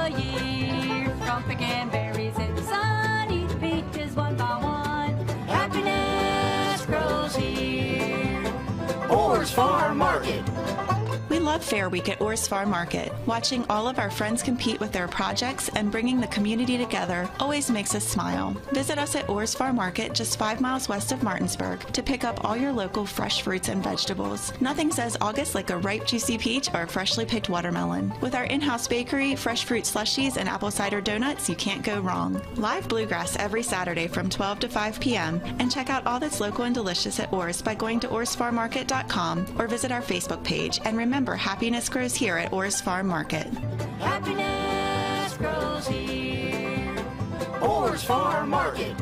the year. From pecan berries in the sun, each peaches one by one. Happiness grows here. Orr's Farm Market. We love Fair Week at Orr's Farm Market. Watching all of our friends compete with their projects and bringing the community together always makes us smile. Visit us at Orr's Farm Market just 5 miles west of Martinsburg to pick up all your local fresh fruits and vegetables. Nothing says August like a ripe, juicy peach or a freshly picked watermelon. With our in-house bakery, fresh fruit slushies, and apple cider donuts, you can't go wrong. Live bluegrass every Saturday from 12 to 5 p.m. And check out all that's local and delicious at Orr's by going to orrsfarmmarket.com or visit our Facebook page. And remember, happiness grows here at Orr's Farm Market. Happiness grows here. Orr's Farm Market.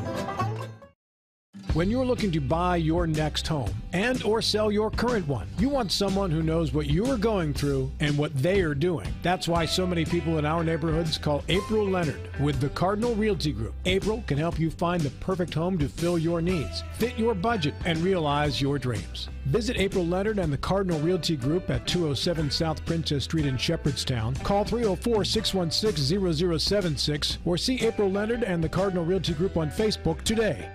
When you're looking to buy your next home and or sell your current one, you want someone who knows what you're going through and what they are doing. That's why so many people in our neighborhoods call April Leonard with the Cardinal Realty Group. April can help you find the perfect home to fill your needs, fit your budget, and realize your dreams. Visit April Leonard and the Cardinal Realty Group at 207 South Princess Street in Shepherdstown. Call 304-616-0076 or see April Leonard and the Cardinal Realty Group on Facebook today.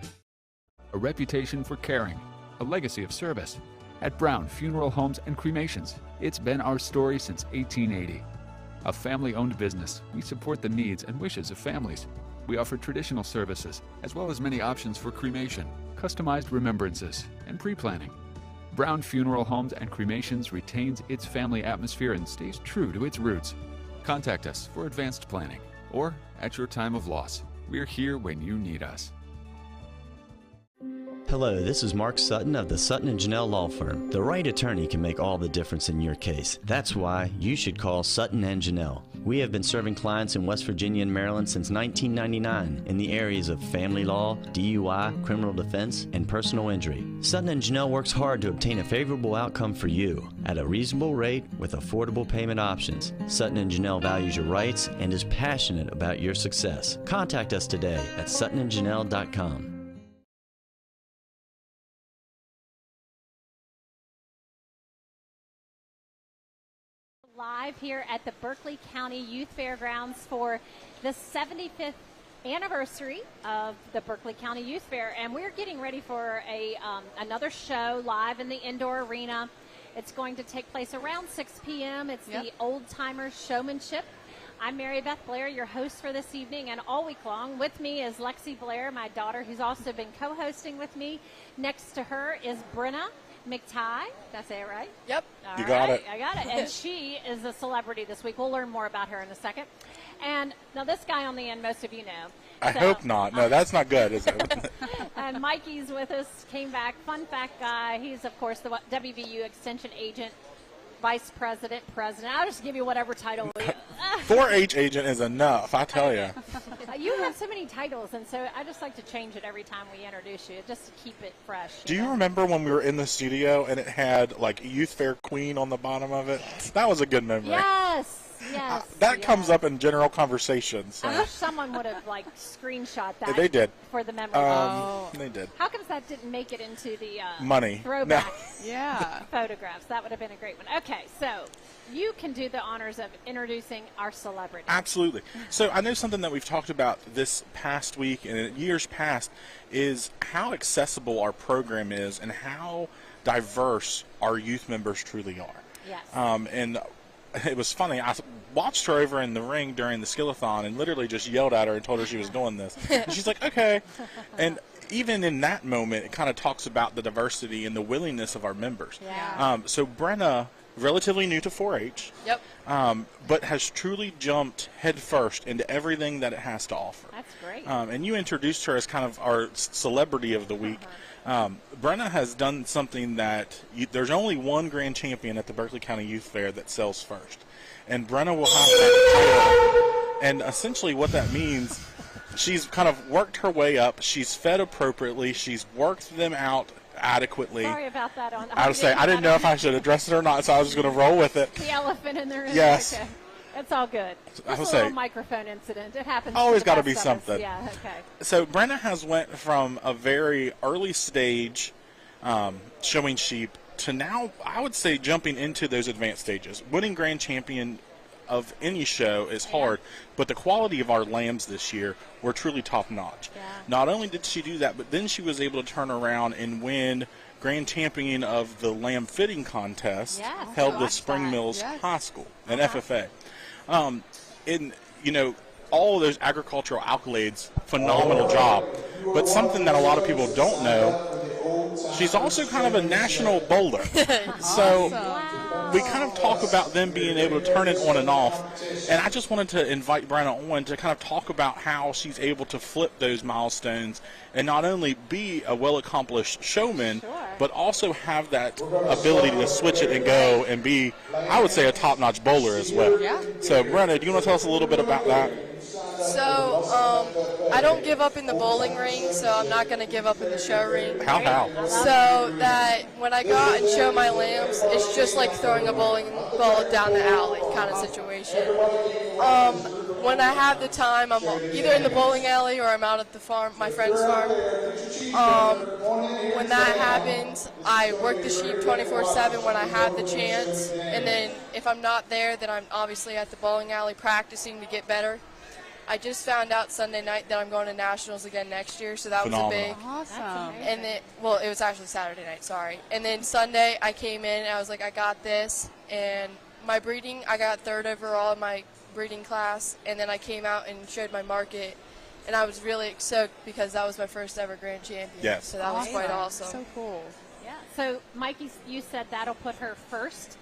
A reputation for caring, a legacy of service. At Brown Funeral Homes and Cremations, it's been our story since 1880. A family-owned business, we support the needs and wishes of families. We offer traditional services, as well as many options for cremation, customized remembrances, and pre-planning. Brown Funeral Homes and Cremations retains its family atmosphere and stays true to its roots. Contact us for advanced planning, or at your time of loss. We're here when you need us. Hello, this is Mark Sutton of the Sutton & Janelle Law Firm. The right attorney can make all the difference in your case. That's why you should call Sutton & Janelle. We have been serving clients in West Virginia and Maryland since 1999 in the areas of family law, DUI, criminal defense, and personal injury. Sutton & Janelle works hard to obtain a favorable outcome for you at a reasonable rate with affordable payment options. Sutton & Janelle values your rights and is passionate about your success. Contact us today at suttonandjanelle.com. Live here at the Berkeley County Youth Fairgrounds for the 75th anniversary of the Berkeley County Youth Fair, and we're getting ready for another show live in the indoor arena. It's going to take place around 6 p.m. It's the Old Timers Showmanship. I'm Mary Beth Blair, your host for this evening, and all week long with me is Lexi Blair, my daughter, who's also been co-hosting with me. Next to her is Brenna McTighe. Did I say it right? Yep. All you got it. I got it. And she is a celebrity this week. We'll learn more about her in a second. And now this guy on the end, most of you know. I hope not. No, that's not good, is it? And Mikey's with us, came back, fun fact guy. He's, of course, the WVU Extension Agent, Vice President, President. I'll just give you whatever title. 4-H agent is enough, I tell you. You have so many titles, and so I just like to change it every time we introduce you, just to keep it fresh. Do you remember when we were in the studio and it had, like, Youth Fair Queen on the bottom of it? That was a good memory. Yes. Yes. That comes up in general conversation. So. I wish someone would have, like, screenshot that. They did. For the memory. They did. How comes that didn't make it into the money throwback Yeah. photographs? That would have been a great one. Okay, so you can do the honors of introducing our celebrity. Absolutely. So I know something that we've talked about this past week and in years past is how accessible our program is and how diverse our youth members truly are. Yes. And it was funny. I watched her over in the ring during the skillathon and literally just yelled at her and told her she was doing this. And she's like, okay. And even in that moment, it kind of talks about the diversity and the willingness of our members. Yeah. So Brenna, relatively new to 4-H, Yep. but has truly jumped headfirst into everything that it has to offer. That's great. And you introduced her as kind of our celebrity of the week. Brenna has done something that there's only one grand champion at the Berkeley County Youth Fair that sells first. And Brenna will have that title. And essentially what that means, she's kind of worked her way up. She's fed appropriately. She's worked them out adequately. Sorry about that. I would say I didn't know if I should address it or not, so I was just going to roll with it. The elephant in the room. Yes. Okay. It's all good. I Just would a say little microphone incident. It happens. Always got to be something. Yeah. Okay. So Brenna has went from a very early stage showing sheep to now, I would say, jumping into those advanced stages, winning grand champion of any show is hard, but the quality of our lambs this year were truly top notch. Yeah. Not only did she do that, but then she was able to turn around and win grand champion of the lamb fitting contest held with Spring Mills High School and FFA. And, you know, all of those agricultural accolades, phenomenal job. But something that a lot of people don't know, she's also kind of a national bowler. So we kind of talk about them being able to turn it on and off. And I just wanted to invite Brenna on to kind of talk about how she's able to flip those milestones and not only be a well-accomplished showman, but also have that ability to switch it and go and be, I would say, a top-notch bowler as well. Yeah. So, Brenna, do you want to tell us a little bit about that? So, I don't give up in the bowling ring, so I'm not going to give up in the show ring. How? So that when I go out and show my lambs, it's just like throwing a bowling ball down the alley kind of situation. When I have the time, I'm either in the bowling alley or I'm out at the farm, my friend's farm. When that happens, I work the sheep 24/7 when I have the chance, and then if I'm not there, then I'm obviously at the bowling alley practicing to get better. I just found out Sunday night that I'm going to nationals again next year, so that was a big. Awesome. And then, well, it was actually Saturday night, sorry. And then Sunday, I came in and I was like, I got this. And my breeding, I got 3rd overall in my breeding class. And then I came out and showed my market, and I was really stoked because that was my first ever grand champion. Yes. So that was quite awesome. So cool. Yeah. So, Mikey, you said that'll put her first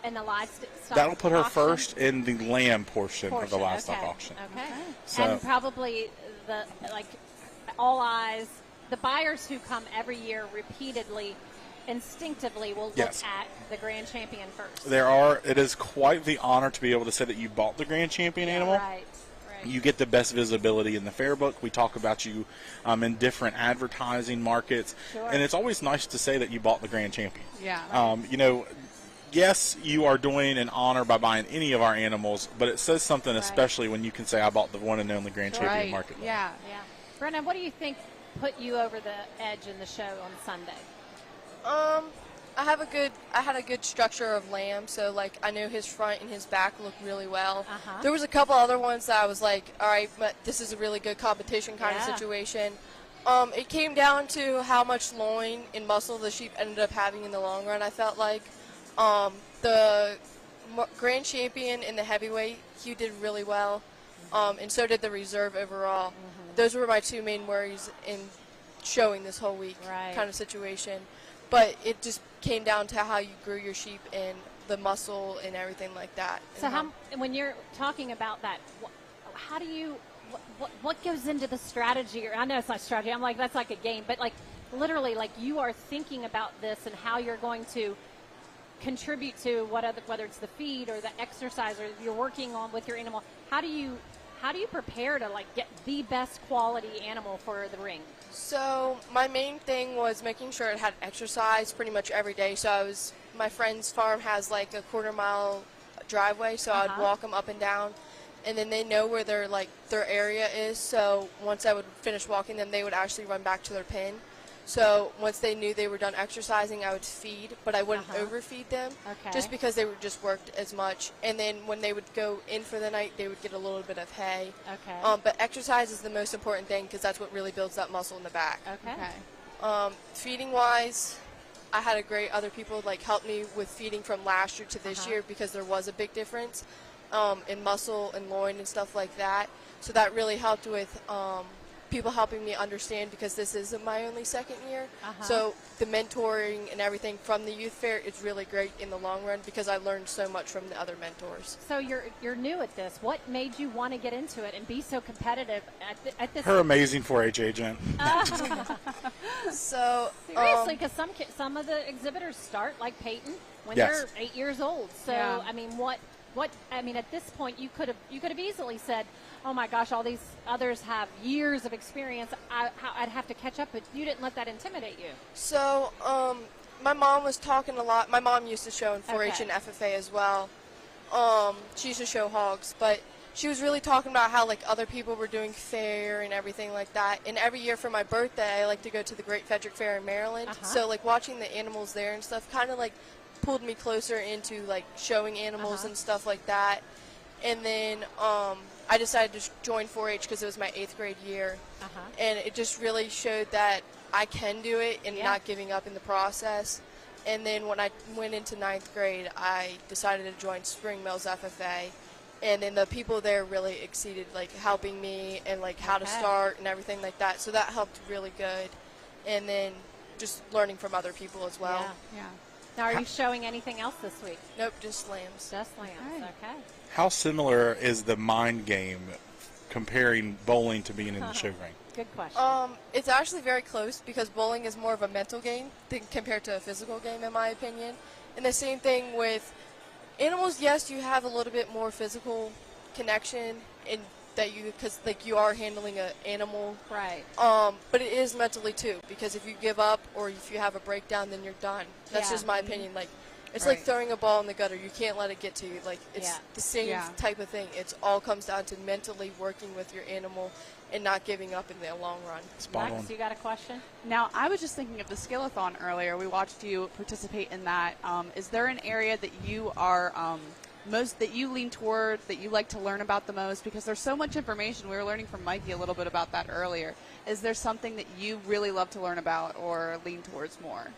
in the livestock That'll put her auction? first in the lamb portion of the livestock auction. Okay. So- And probably all eyes, the buyers who come every year repeatedly, instinctively will look at the grand champion first. It is quite the honor to be able to say that you bought the grand champion animal. Right. You get the best visibility in the fair book. We talk about you in different advertising markets. Sure. And it's always nice to say that you bought the grand champion. Yeah. You know, yes, you are doing an honor by buying any of our animals, but it says something, especially when you can say, I bought the one and only grand champion market. Yeah. Yeah. Brenna, what do you think put you over the edge in the show on Sunday? I had a good structure of lamb, so like I knew his front and his back looked really well. There was a couple other ones that I was like, all right, but this is a really good competition kind of situation. It came down to how much loin and muscle the sheep ended up having in the long run. I felt like the grand champion in the heavyweight, he did really well, and so did the reserve overall. Those were my two main worries in showing this whole week kind of situation. But it just came down to how you grew your sheep and the muscle and everything like that. So when you're talking about that, how do you, what goes into the strategy? Or I know it's not strategy. I'm like, that's like a game. But like literally, like you are thinking about this and how you're going to contribute to whether it's the feed or the exercise or you're working on with your animal. How do you prepare to like get the best quality animal for the ring? So my main thing was making sure it had exercise pretty much every day. So my friend's farm has like a 1/4 mile driveway, so I'd walk them up and down, and then they know where their area is. So once I would finish walking them, they would actually run back to their pen. So once they knew they were done exercising, I would feed, but I wouldn't overfeed them, just because they were just worked as much. And then when they would go in for the night, they would get a little bit of hay. But exercise is the most important thing because that's what really builds that muscle in the back. Feeding wise, I had other people like help me with feeding from last year to this year because there was a big difference in muscle and loin and stuff like that. So that really helped with people helping me understand because this is my only second year. So the mentoring and everything from the youth fair is really great in the long run because I learned so much from the other mentors. So you're new at this. What made you want to get into it and be so competitive at this? Her amazing 4-H agent. So seriously, because some of the exhibitors start like Peyton when they're 8 years old. So I mean, at this point you could have easily said, oh my gosh, all these others have years of experience. I'd have to catch up, but you didn't let that intimidate you. So my mom was talking a lot. My mom used to show in 4-H and FFA as well. She used to show hogs, but she was really talking about how like other people were doing fair and everything like that. And every year for my birthday, I like to go to the Great Frederick Fair in Maryland. So like watching the animals there and stuff kind of like pulled me closer into like showing animals and stuff like that. And then I decided to join 4-H because it was my 8th grade year. And it just really showed that I can do it and not giving up in the process. And then when I went into 9th grade, I decided to join Spring Mills FFA. And then the people there really exceeded, like, helping me and, like, how to start and everything like that. So that helped really good. And then just learning from other people as well. Yeah. Now, are you showing anything else this week? Nope, just lambs. Just lambs, okay. How similar is the mind game comparing bowling to being in the show ring? Good question. It's actually very close because bowling is more of a mental game compared to a physical game, in my opinion. And the same thing with animals. Yes, you have a little bit more physical connection in that because like you are handling an animal, right? But it is mentally too, because if you give up or if you have a breakdown, then you're done. That's just my opinion. Like it's like throwing a ball in the gutter. You can't let it get to you. Like it's the same type of thing. It's all comes down to mentally working with your animal and not giving up in the long run. Max, you got a question? Now, I was just thinking of the Skillathon earlier. We watched you participate in that. Is there an area that you are that you lean toward, that you like to learn about the most? Because there's so much information. We were learning from Mikey a little bit about that earlier. Is there something that you really love to learn about or lean towards more?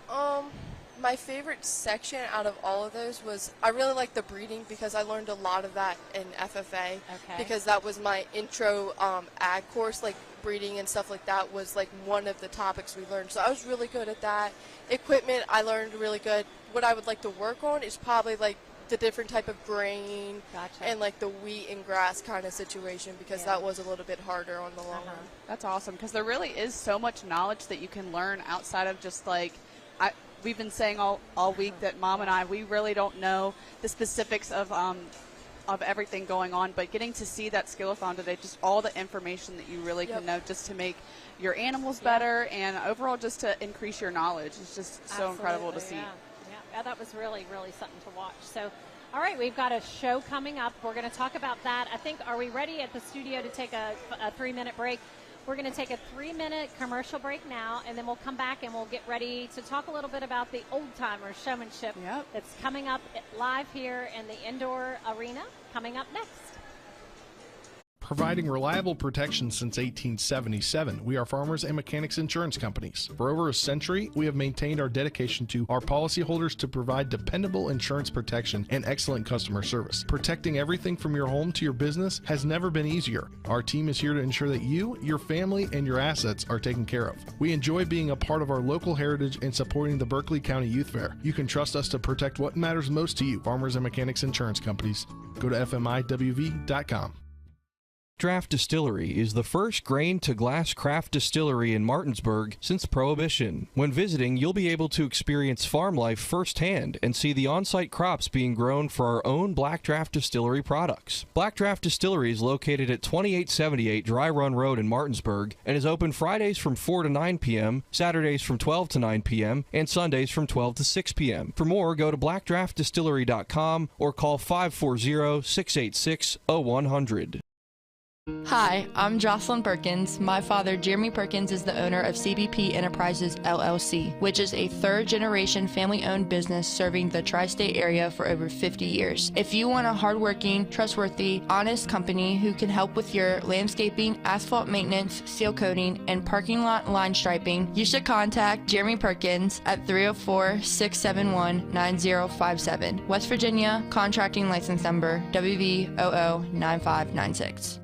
My favorite section out of all of those was I really like the breeding because I learned a lot of that in FFA because that was my intro ag course, like breeding and stuff like that was like one of the topics we learned. So I was really good at that. Equipment, I learned really good. What I would like to work on is probably like the different type of grain and like the wheat and grass kind of situation because that was a little bit harder on the long run. That's awesome because there really is so much knowledge that you can learn outside of just like we've been saying all week that Mom and I, we really don't know the specifics of everything going on, but getting to see that Skillathon today, just all the information that you really can know just to make your animals better and overall just to increase your knowledge. It's just so incredible to see. Yeah, that was really, really something to watch. So, all right, we've got a show coming up. We're going to talk about that. I think, are we ready at the studio to take a 3-minute break? We're going to take a 3-minute commercial break now, and then we'll come back and we'll get ready to talk a little bit about the Old Timers Showmanship that's coming up live here in the indoor arena coming up next. Providing reliable protection since 1877, we are Farmers and Mechanics Insurance Companies. For over a century, we have maintained our dedication to our policyholders to provide dependable insurance protection and excellent customer service. Protecting everything from your home to your business has never been easier. Our team is here to ensure that you, your family, and your assets are taken care of. We enjoy being a part of our local heritage and supporting the Berkeley County Youth Fair. You can trust us to protect what matters most to you. Farmers and Mechanics Insurance Companies. Go to fmiwv.com. Draft Distillery is the first grain-to-glass craft distillery in Martinsburg since Prohibition. When visiting, you'll be able to experience farm life firsthand and see the on-site crops being grown for our own Black Draft Distillery products. Black Draft Distillery is located at 2878 Dry Run Road in Martinsburg and is open Fridays from 4 to 9 p.m., Saturdays from 12 to 9 p.m., and Sundays from 12 to 6 p.m. For more, go to blackdraftdistillery.com or call 540-686-0100. Hi, I'm Jocelyn Perkins. My father, Jeremy Perkins, is the owner of CBP Enterprises, LLC, which is a third-generation family-owned business serving the tri-state area for over 50 years. If you want a hardworking, trustworthy, honest company who can help with your landscaping, asphalt maintenance, seal coating, and parking lot line striping, you should contact Jeremy Perkins at 304-671-9057. West Virginia, contracting license number WV009596.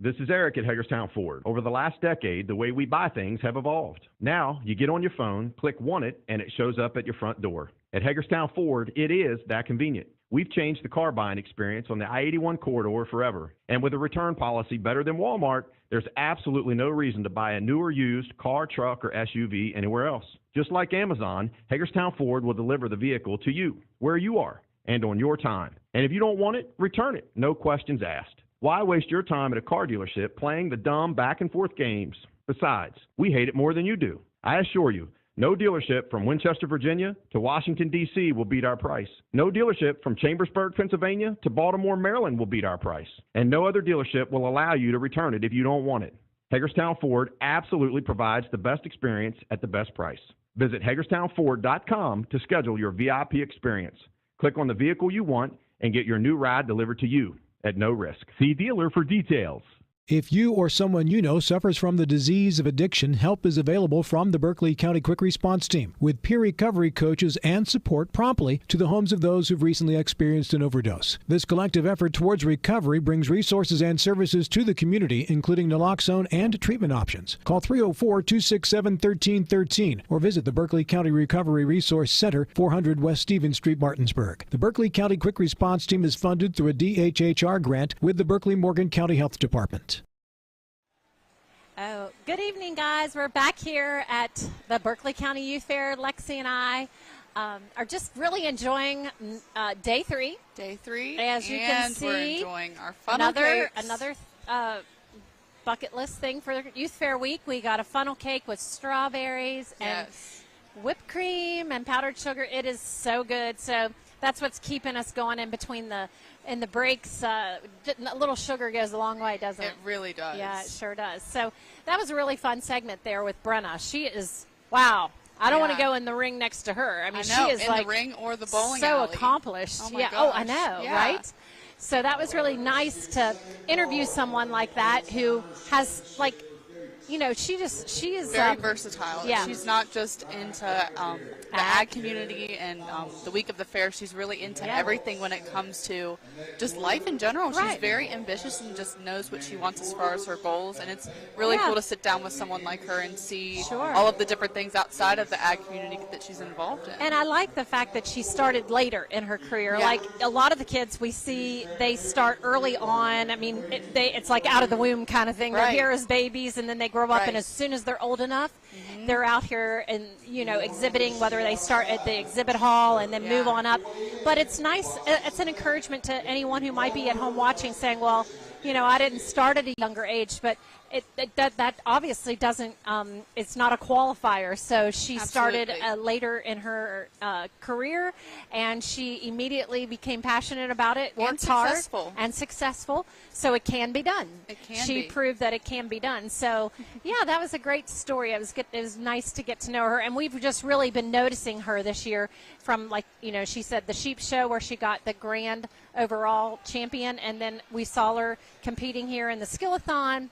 This is Eric at Hagerstown Ford. Over the last decade, the way we buy things have evolved. Now, you get on your phone, click Want It, and it shows up at your front door. At Hagerstown Ford, it is that convenient. We've changed the car buying experience on the I-81 corridor forever. And with a return policy better than Walmart, there's absolutely no reason to buy a new or used car, truck, or SUV anywhere else. Just like Amazon, Hagerstown Ford will deliver the vehicle to you, where you are, and on your time. And if you don't want it, return it. No questions asked. Why waste your time at a car dealership playing the dumb back-and-forth games? Besides, we hate it more than you do. I assure you, no dealership from Winchester, Virginia to Washington, D.C. will beat our price. No dealership from Chambersburg, Pennsylvania to Baltimore, Maryland will beat our price. And no other dealership will allow you to return it if you don't want it. Hagerstown Ford absolutely provides the best experience at the best price. Visit HagerstownFord.com to schedule your VIP experience. Click on the vehicle you want and get your new ride delivered to you at no risk. See dealer for details. If you or someone you know suffers from the disease of addiction, help is available from the Berkeley County Quick Response Team with peer recovery coaches and support promptly to the homes of those who've recently experienced an overdose. This collective effort towards recovery brings resources and services to the community, including naloxone and treatment options. Call 304-267-1313 or visit the Berkeley County Recovery Resource Center, 400 West Stevens Street, Martinsburg. The Berkeley County Quick Response Team is funded through a DHHR grant with the Berkeley-Morgan County Health Department. Oh, good evening, guys. We're back here at the Berkeley County Youth Fair. Lexi and I are just really enjoying day 3. Day 3. As you can see, we're enjoying our funnel cakes. Another bucket list thing for Youth Fair week. We got a funnel cake with strawberries and whipped cream and powdered sugar. It is so good. So that's what's keeping us going in between the breaks. A little sugar goes a long way, doesn't it? It really does. Yeah, it sure does. So that was a really fun segment there with Brenna. She is, wow. I don't want to go in the ring next to her. I mean, she is in the ring or the bowling alley. So accomplished. Oh, my gosh. Oh, I know, right? So that was really nice to interview someone like that who has, like, you know, she is very versatile. Yeah. She's not just into the ag community and the week of the fair. She's really into everything when it comes to just life in general. Right. She's very ambitious and just knows what she wants as far as her goals. And it's really cool to sit down with someone like her and see all of the different things outside of the ag community that she's involved in. And I like the fact that she started later in her career. Like a lot of the kids we see, they start early on. I mean, it's like out of the womb kind of thing. They're here as babies, and then they grow up, and as soon as they're old enough, they're out here and, you know, exhibiting, whether they start at the exhibit hall and then move on up. But it's nice. It's an encouragement to anyone who might be at home watching, saying, well, you know, I didn't start at a younger age, but that obviously doesn't, it's not a qualifier. So she started later in her career, and she immediately became passionate about it, worked hard, and successful. So it can be done. She proved that it can be done. So, yeah, that was a great story. It was nice to get to know her, and we've just really been noticing her this year from, like, you know, she said the sheep show where she got the grand overall champion, and then we saw her competing here in the Skillathon.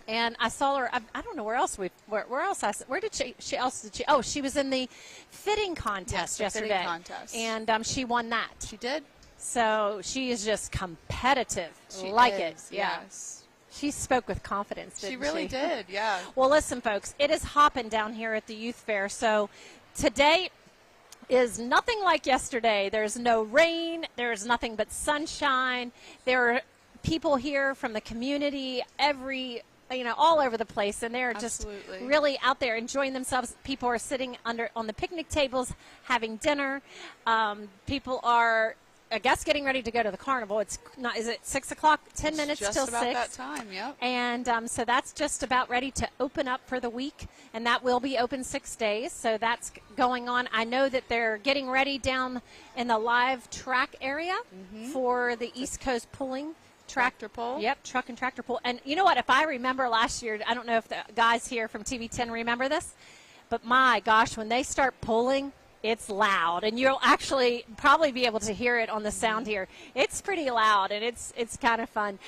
And I saw her. I don't know where else where did she else did she? Oh, she was in the fitting contest yesterday. Fitting contest. And she won that. She did. So she is just competitive. She like is, it. Yeah. yes. She spoke with confidence, didn't she? She really did. Yeah. Well, listen, folks, it is hopping down here at the youth fair. So today is nothing like yesterday. There's no rain. There's nothing but sunshine. There are people here from the community, all over the place, and they're just really out there enjoying themselves. People are sitting on the picnic tables having dinner. People are, I guess, getting ready to go to the carnival. It's not. Is it 6 o'clock? 10 minutes till 6. Just about that time. Yep. And so that's just about ready to open up for the week, and that will be open 6 days. So that's going on. I know that they're getting ready down in the live track area for the East Coast pulling. Tractor pull. Yep, truck and tractor pull. And you know what? If I remember last year, I don't know if the guys here from TV10 remember this, but my gosh, when they start pulling, it's loud. And you'll actually probably be able to hear it on the sound here. It's pretty loud, and it's kind of fun.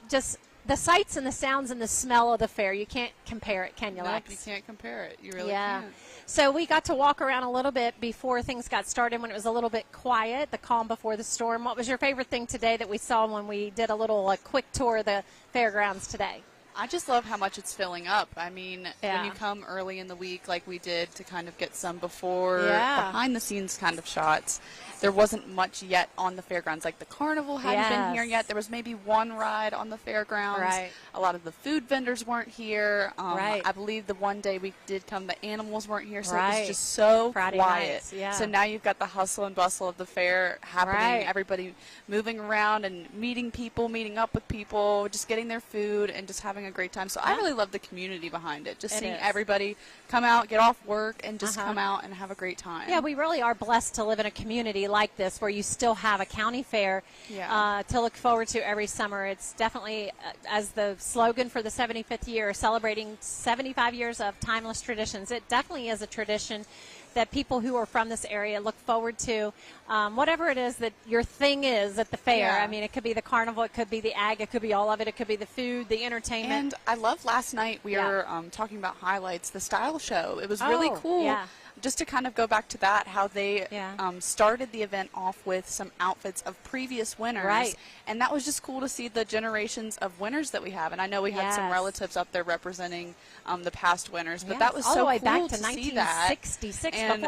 Just the sights and the sounds and the smell of the fair. You can't compare it, can you, Lex? No, you can't compare it. You really can't. So we got to walk around a little bit before things got started when it was a little bit quiet, the calm before the storm. What was your favorite thing today that we saw when we did a little quick tour of the fairgrounds today? I just love how much it's filling up. I mean, when you come early in the week like we did to kind of get some behind-the-scenes kind of shots, there wasn't much yet on the fairgrounds. Like the carnival hadn't been here yet. There was maybe one ride on the fairgrounds. Right. A lot of the food vendors weren't here. Right. I believe the one day we did come, the animals weren't here, so it was just so Friday quiet. Nights, yeah. So now you've got the hustle and bustle of the fair happening, everybody moving around and meeting people, meeting up with people, just getting their food and just having a great time. So I really love the community behind it. Just seeing everybody come out, get off work, and just come out and have a great time. Yeah, we really are blessed to live in a community like this where you still have a county fair to look forward to every summer. It's definitely, as the slogan for the 75th year, celebrating 75 years of timeless traditions. It definitely is a tradition that people who are from this area look forward to. Whatever it is that your thing is at the fair. Yeah. I mean, it could be the carnival, it could be the ag, it could be all of it. It could be the food, the entertainment. And I love last night we were talking about highlights, the style show. It was really cool. Yeah. Just to kind of go back to that, how they started the event off with some outfits of previous winners. Right. And that was just cool to see the generations of winners that we have. And I know we had some relatives up there representing the past winners, but that was all so the way cool back to see that. 1966, And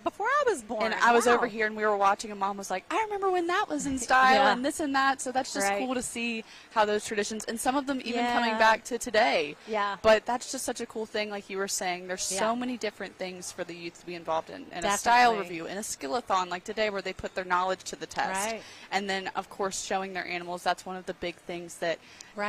before I was born. And I was over here and we were watching, and Mom was like, I remember when that was in style and this and that. So that's just cool to see how those traditions, and some of them even coming back to today. Yeah. But that's just such a cool thing, like you were saying. There's so many different things for the youth to be involved in. And a style review, and a skill-a-thon like today where they put their knowledge to the test. Right. And then, of course, showing their animals. That's one of the big things that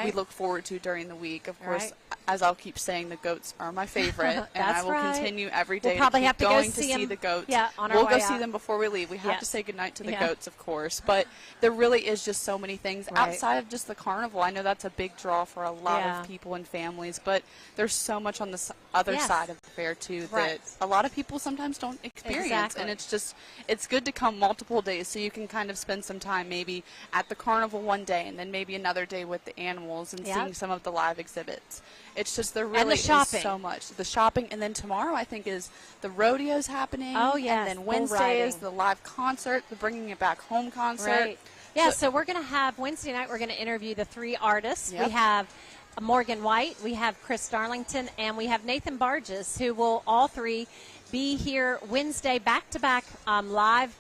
we look forward to during the week. Of course, as I'll keep saying, the goats are my favorite. And I will continue every day we'll probably to have keep to going go to see the goats. Yeah, on our we'll way go out. see them before we leave. We have to say goodnight to the Yeah. goats, of course. But there really is just so many things outside of just the carnival. I know that's a big draw for a lot of people and families, but there's so much on the other side of the fair, too, that a lot of people sometimes don't experience. Exactly. And it's good to come multiple days so you can kind of spend some time maybe at the carnival one day and then maybe another day with the animals and seeing some of the live exhibits. It's just there really is so much. The shopping, and then tomorrow I think is the rodeo's happening. Oh, yes, And then bull Wednesday is riding. the live concert, the Bringing It Back Home concert. Right. Yeah, so we're going to have Wednesday night, we're going to interview the 3 artists. Yep. We have Morgan White, we have Chris Darlington, and we have Nathan Barges, who will all 3 be here Wednesday back-to-back live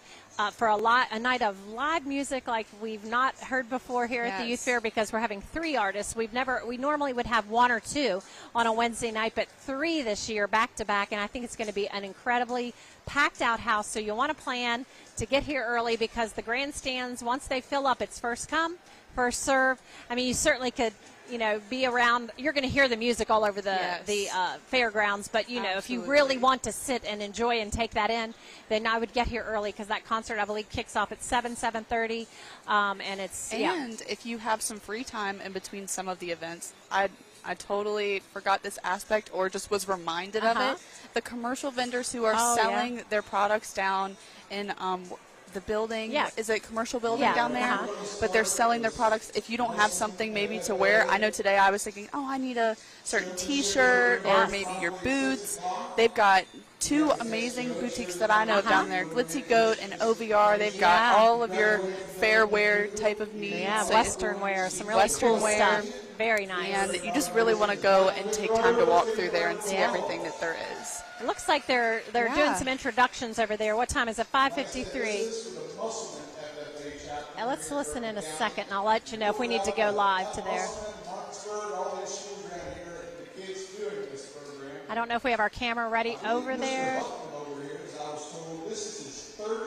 for a night of live music like we've not heard before here at the Youth Fair, because we're having 3 artists. We normally would have 1 or 2 on a Wednesday night, but 3 this year back-to-back, and I think it's going to be an incredibly packed-out house. So you'll want to plan to get here early, because the grandstands, once they fill up, it's first come, first serve. I mean, you certainly could, be around. You're going to hear the music all over the fairgrounds, but, if you really want to sit and enjoy and take that in, then I would get here early, because that concert, I believe, kicks off at 7:30, and it's, And if you have some free time in between some of the events, I totally forgot this aspect or just was reminded of it. The commercial vendors who are selling their products down in the building, is it commercial building down there? But they're selling their products. If you don't have something maybe to wear, I know today I was thinking, I need a certain T-shirt or maybe your boots. They've got 2 amazing boutiques that I know down there, Glitzy Goat and OVR. They've got all of your fair wear type of needs. Yeah, So Western wear, some really cool stuff. Very nice. And you just really want to go and take time to walk through there and see everything that there is. It looks like they're doing some introductions over there. What time is it? 5:53. Let's listen in a second, and I'll let you know if we need to go live to there. I don't know if we have our camera ready over there.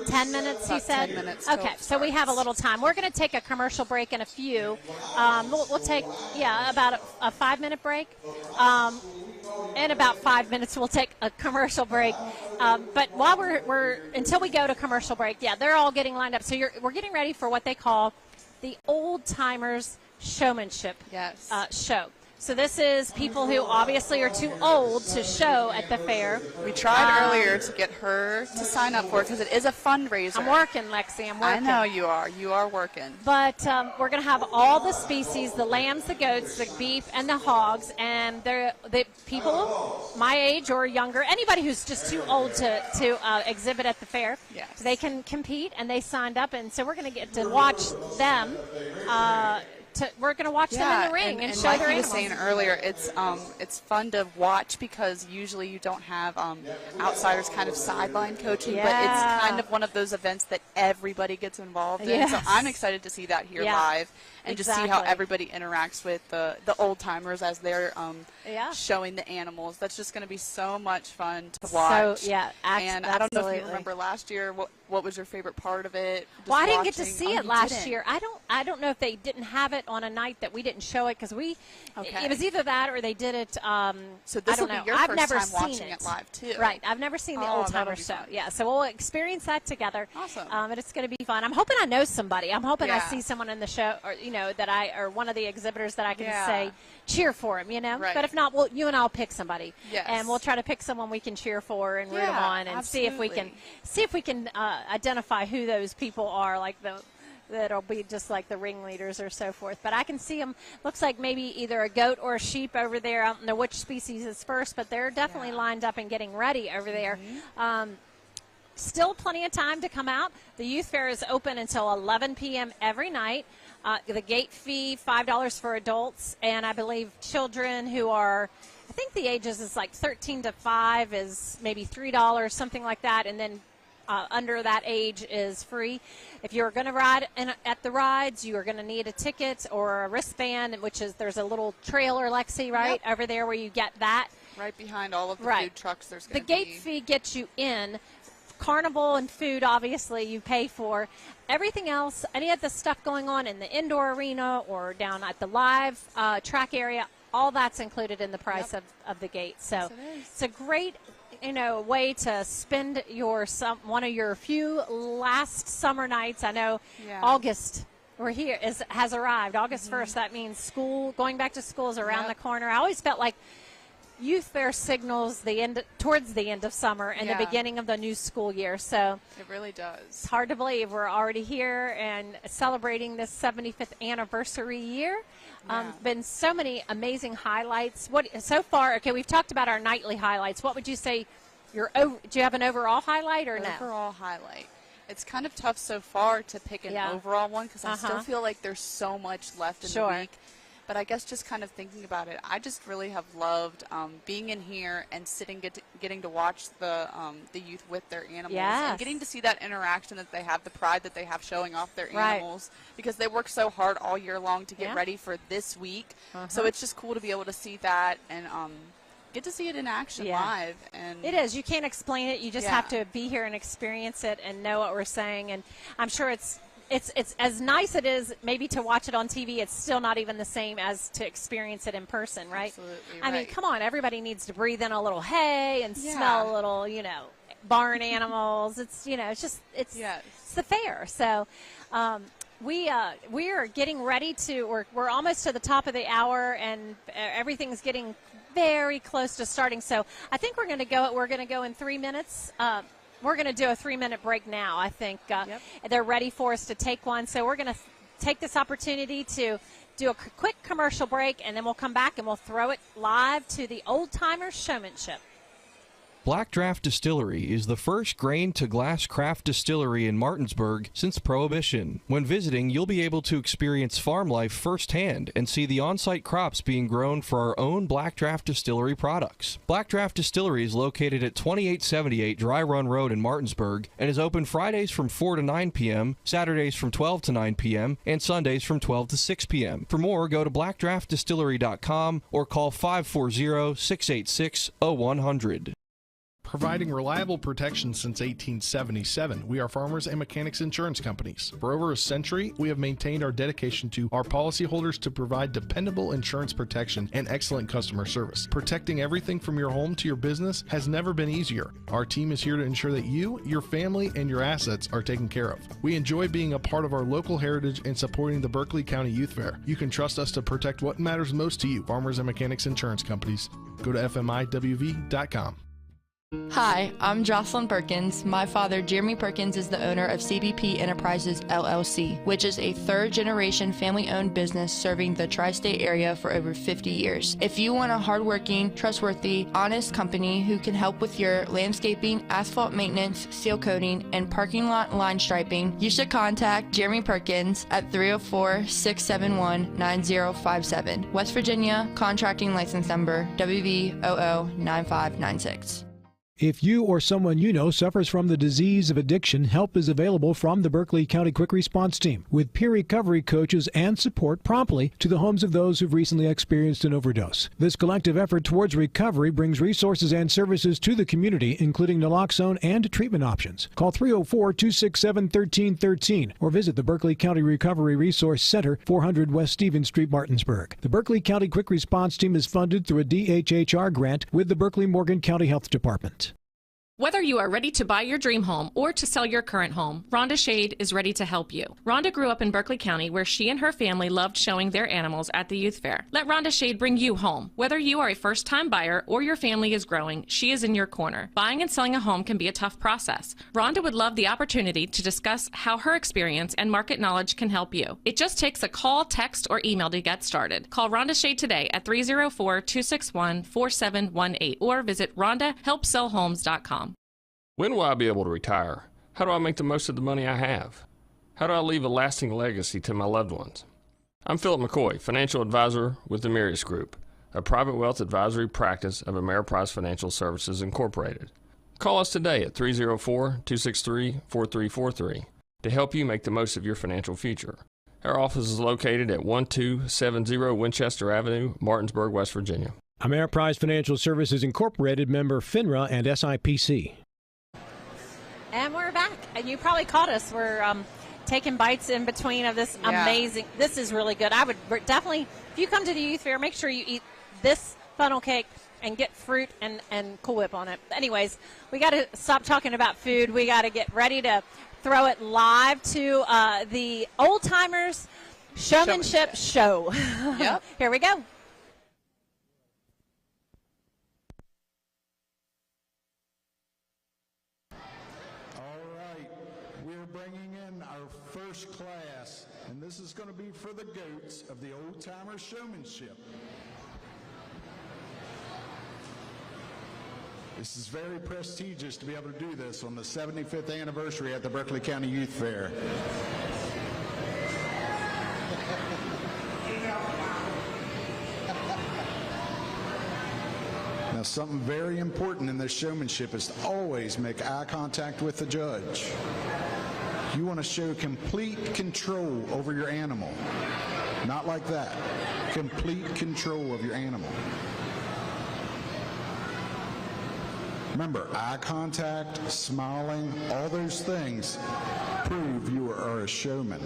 10 minutes, he said? 10 minutes. Okay, so we have a little time. We're going to take a commercial break in a few. We'll take, about a 5-minute break. In about 5 minutes, we'll take a commercial break. But while until we go to commercial break, they're all getting lined up. So we're getting ready for what they call the Old Timers Showmanship show. So this is people who obviously are too old to show at the fair. We tried earlier to get her to sign up for it because it is a fundraiser. I'm working, Lexi. I'm working. I know you are. You are working. But we're going to have all the species, the lambs, the goats, the beef, and the hogs. And the people my age or younger, anybody who's just too old to exhibit at the fair, they can compete, and they signed up. And so we're going to get to watch them. We're going to watch them in the ring and show like their you were animals. saying earlier, it's fun to watch because usually you don't have outsiders kind of sideline coaching, but it's kind of one of those events that everybody gets involved in. So I'm excited to see that here live and just see how everybody interacts with the old timers as they're showing the animals. That's just going to be so much fun to watch. So, and I don't know if you remember last year, what was your favorite part of it? Well, I didn't get to see it last year. I don't know if they didn't have it on a night that we didn't show it because it was either that or they did it. So this I don't will know. be your I've first never time seen watching it live too. Right, I've never seen the Old Timers show. Yeah, so we'll experience that together. Awesome. And it's going to be fun. I'm hoping I know somebody. I'm hoping I see someone in the show, or or one of the exhibitors that I can say, cheer for him, Right. But if not, you and I'll pick somebody. Yes. And we'll try to pick someone we can cheer for and root them on and see if we can identify who those people are, like that'll be just like the ringleaders or so forth. But I can see them, looks like maybe either a goat or a sheep over there. I don't know which species is first, but they're definitely lined up and getting ready over there. Still plenty of time to come out. The youth fair is open until 11 p.m. every night. The gate fee, $5 for adults, and I believe children who are, I think the ages is like 13 to 5 is maybe $3, something like that, and then under that age is free. If you're going to ride at the rides, you are going to need a ticket or a wristband, which is there's a little trailer, Lexi, right, over there where you get that. Right behind all of the food trucks. There's the gate fee gets you in. Carnival and food, obviously, you pay for. Everything else, any of the stuff going on in the indoor arena or down at the live track area, all that's included in the price of the gate. So it's a great way to spend one of your few last summer nights. I know August has arrived. August 1st, that means going back to school is around the corner. I always felt like Youth Fair signals towards the end of summer and the beginning of the new school year. So it really does. It's hard to believe we're already here and celebrating this 75th anniversary year. Been so many amazing highlights. So far? Okay, we've talked about our nightly highlights. What would you say? Do you have an overall highlight or no? Overall highlight. It's kind of tough so far to pick an overall one because I still feel like there's so much left in the week. But I guess just kind of thinking about it, I just really have loved being in here and getting to watch the youth with their animals and getting to see that interaction that they have, the pride that they have showing off their animals because they work so hard all year long to get ready for this week. So it's just cool to be able to see that and get to see it in action live. And it is. You can't explain it. You just have to be here and experience it and know what we're saying. And I'm sure it's as nice it is maybe to watch it on TV, it's still not even the same as to experience it in person, right? Absolutely. I mean, come on, everybody needs to breathe in a little hay and smell a little, barn animals. It's, it's the fair. So we are getting ready we're almost to the top of the hour and everything's getting very close to starting. So I think we're going to go in 3 minutes. We're going to do a 3-minute break now. I think they're ready for us to take one. So we're going to take this opportunity to do a quick commercial break, and then we'll come back and we'll throw it live to the Old Timers Showmanship. Black Draft Distillery is the first grain-to-glass craft distillery in Martinsburg since Prohibition. When visiting, you'll be able to experience farm life firsthand and see the on-site crops being grown for our own Black Draft Distillery products. Black Draft Distillery is located at 2878 Dry Run Road in Martinsburg and is open Fridays from 4 to 9 p.m., Saturdays from 12 to 9 p.m., and Sundays from 12 to 6 p.m. For more, go to blackdraftdistillery.com or call 540-686-0100. Providing reliable protection since 1877, we are Farmers and Mechanics Insurance Companies. For over a century, we have maintained our dedication to our policyholders to provide dependable insurance protection and excellent customer service. Protecting everything from your home to your business has never been easier. Our team is here to ensure that you, your family, and your assets are taken care of. We enjoy being a part of our local heritage and supporting the Berkeley County Youth Fair. You can trust us to protect what matters most to you. Farmers and Mechanics Insurance Companies. Go to FMIWV.com. Hi, I'm Jocelyn Perkins. My father, Jeremy Perkins, is the owner of CBP Enterprises, LLC, which is a third-generation family-owned business serving the tri-state area for over 50 years. If you want a hardworking, trustworthy, honest company who can help with your landscaping, asphalt maintenance, seal coating, and parking lot line striping, you should contact Jeremy Perkins at 304-671-9057. West Virginia, contracting license number WV009596. If you or someone you know suffers from the disease of addiction, help is available from the Berkeley County Quick Response Team with peer recovery coaches and support promptly to the homes of those who've recently experienced an overdose. This collective effort towards recovery brings resources and services to the community, including naloxone and treatment options. Call 304-267-1313 or visit the Berkeley County Recovery Resource Center, 400 West Stevens Street, Martinsburg. The Berkeley County Quick Response Team is funded through a DHHR grant with the Berkeley Morgan County Health Department. Whether you are ready to buy your dream home or to sell your current home, Rhonda Shade is ready to help you. Rhonda grew up in Berkeley County, where she and her family loved showing their animals at the youth fair. Let Rhonda Shade bring you home. Whether you are a first-time buyer or your family is growing, she is in your corner. Buying and selling a home can be a tough process. Rhonda would love the opportunity to discuss how her experience and market knowledge can help you. It just takes a call, text, or email to get started. Call Rhonda Shade today at 304-261-4718 or visit RhondaHelpSellHomes.com. When will I be able to retire? How do I make the most of the money I have? How do I leave a lasting legacy to my loved ones? I'm Philip McCoy, financial advisor with the Mirius Group, a private wealth advisory practice of Ameriprise Financial Services Incorporated. Call us today at 304-263-4343 to help you make the most of your financial future. Our office is located at 1270 Winchester Avenue, Martinsburg, West Virginia. Ameriprise Financial Services Incorporated, member FINRA and SIPC. And we're back. And you probably caught us. We're taking bites in between of this amazing. This is really good. I would definitely, if you come to the youth fair, make sure you eat this funnel cake and get fruit and Cool Whip on it. Anyways, we got to stop talking about food. We got to get ready to throw it live to the Old Timers Showmanship Show. Yep. Here we go. First class, and this is going to be for the goats of the Old Timers Showmanship. This is very prestigious to be able to do this on the 75th anniversary at the Berkeley County Youth Fair. Now, something very important in this showmanship is to always make eye contact with the judge. You want to show complete control over your animal. Not like that. Complete control of your animal. Remember, eye contact, smiling, all those things prove you are a showman.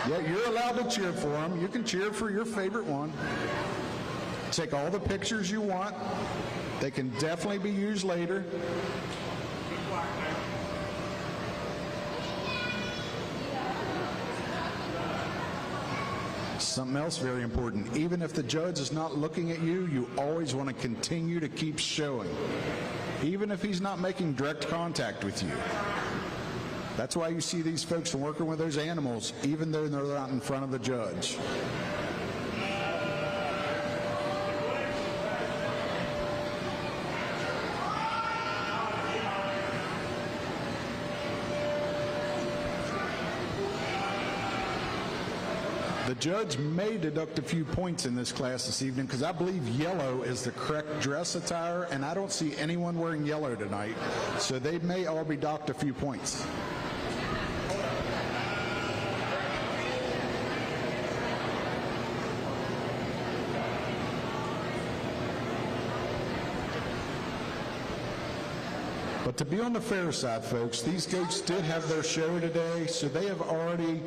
Yeah, you're allowed to cheer for them. You can cheer for your favorite one. Take all the pictures you want. They can definitely be used later. Something else very important. Even if the judge is not looking at you, you always want to continue to keep showing. Even if he's not making direct contact with you. That's why you see these folks working with those animals, even though they're not in front of the judge. The judge may deduct a few points in this class this evening because I believe yellow is the correct dress attire, and I don't see anyone wearing yellow tonight, so they may all be docked a few points. But to be on the fair side, folks, these goats did have their show today, so they have already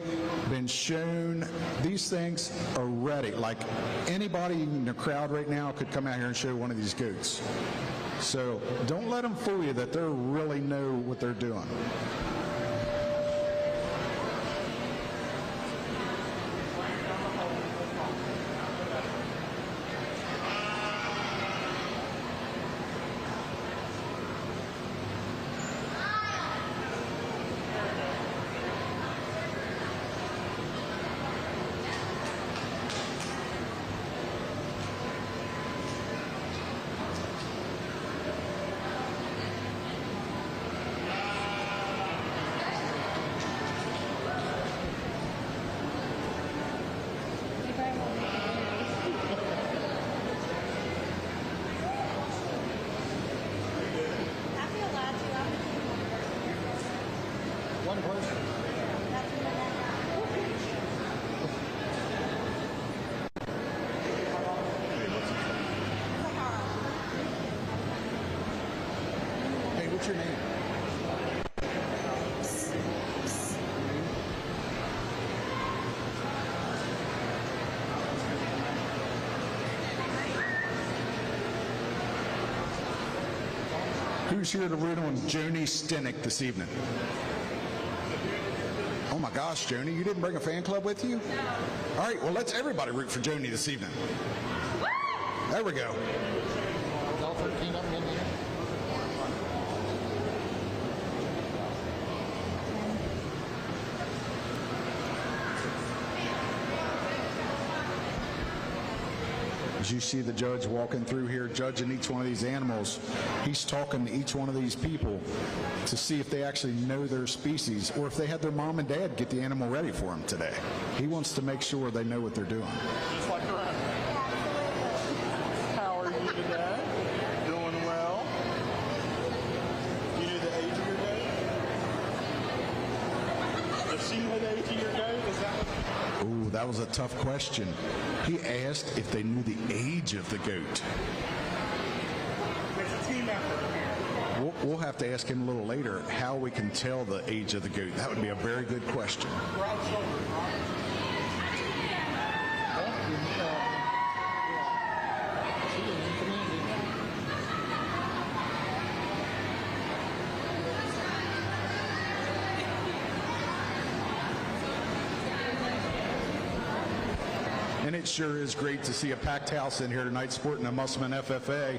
been shown. These things are ready. Like anybody in the crowd right now could come out here and show one of these goats. So don't let them fool you that they really know what they're doing. Who's here to root on Joni Stenick this evening? Oh my gosh, Joni, you didn't bring a fan club with you? All right, well, let's everybody root for Joni this evening. There we go. All 13 of them in here. As you see the judge walking through here, judging each one of these animals, he's talking to each one of these people to see if they actually know their species or if they had their mom and dad get the animal ready for them today. He wants to make sure they know what they're doing. Just like around. How are you today? Doing well. You knew the age of your goat? Does she know the age of your goat? Is that what? Ooh, that was a tough question. He asked if they knew the age of the goat. There's a team effort here. We'll have to ask him a little later how we can tell the age of the goat. That would be a very good question. Broad shoulders, right? And it sure is great to see a packed house in here tonight sporting a Musselman FFA.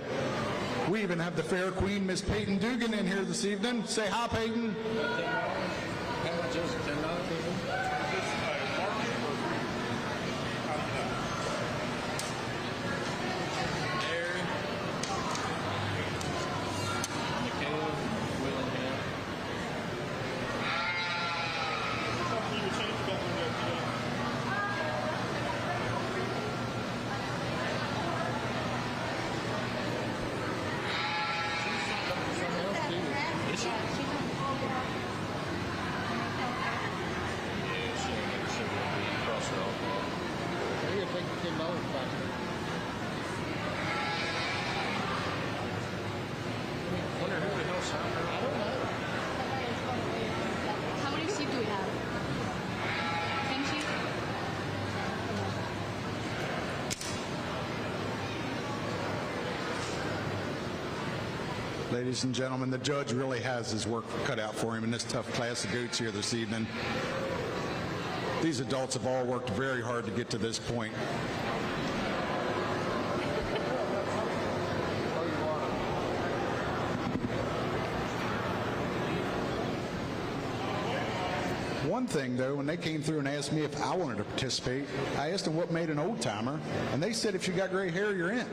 We even have the fair queen, Miss Peyton Dugan, in here this evening. Say hi, Peyton. How much is it? $10? How many sheep do we have? 10 sheep? Ladies and gentlemen, the judge really has his work cut out for him in this tough class of goats here this evening. These adults have all worked very hard to get to this point. One thing, though, when they came through and asked me if I wanted to participate, I asked them what made an old timer, and they said if you got gray hair, you're in.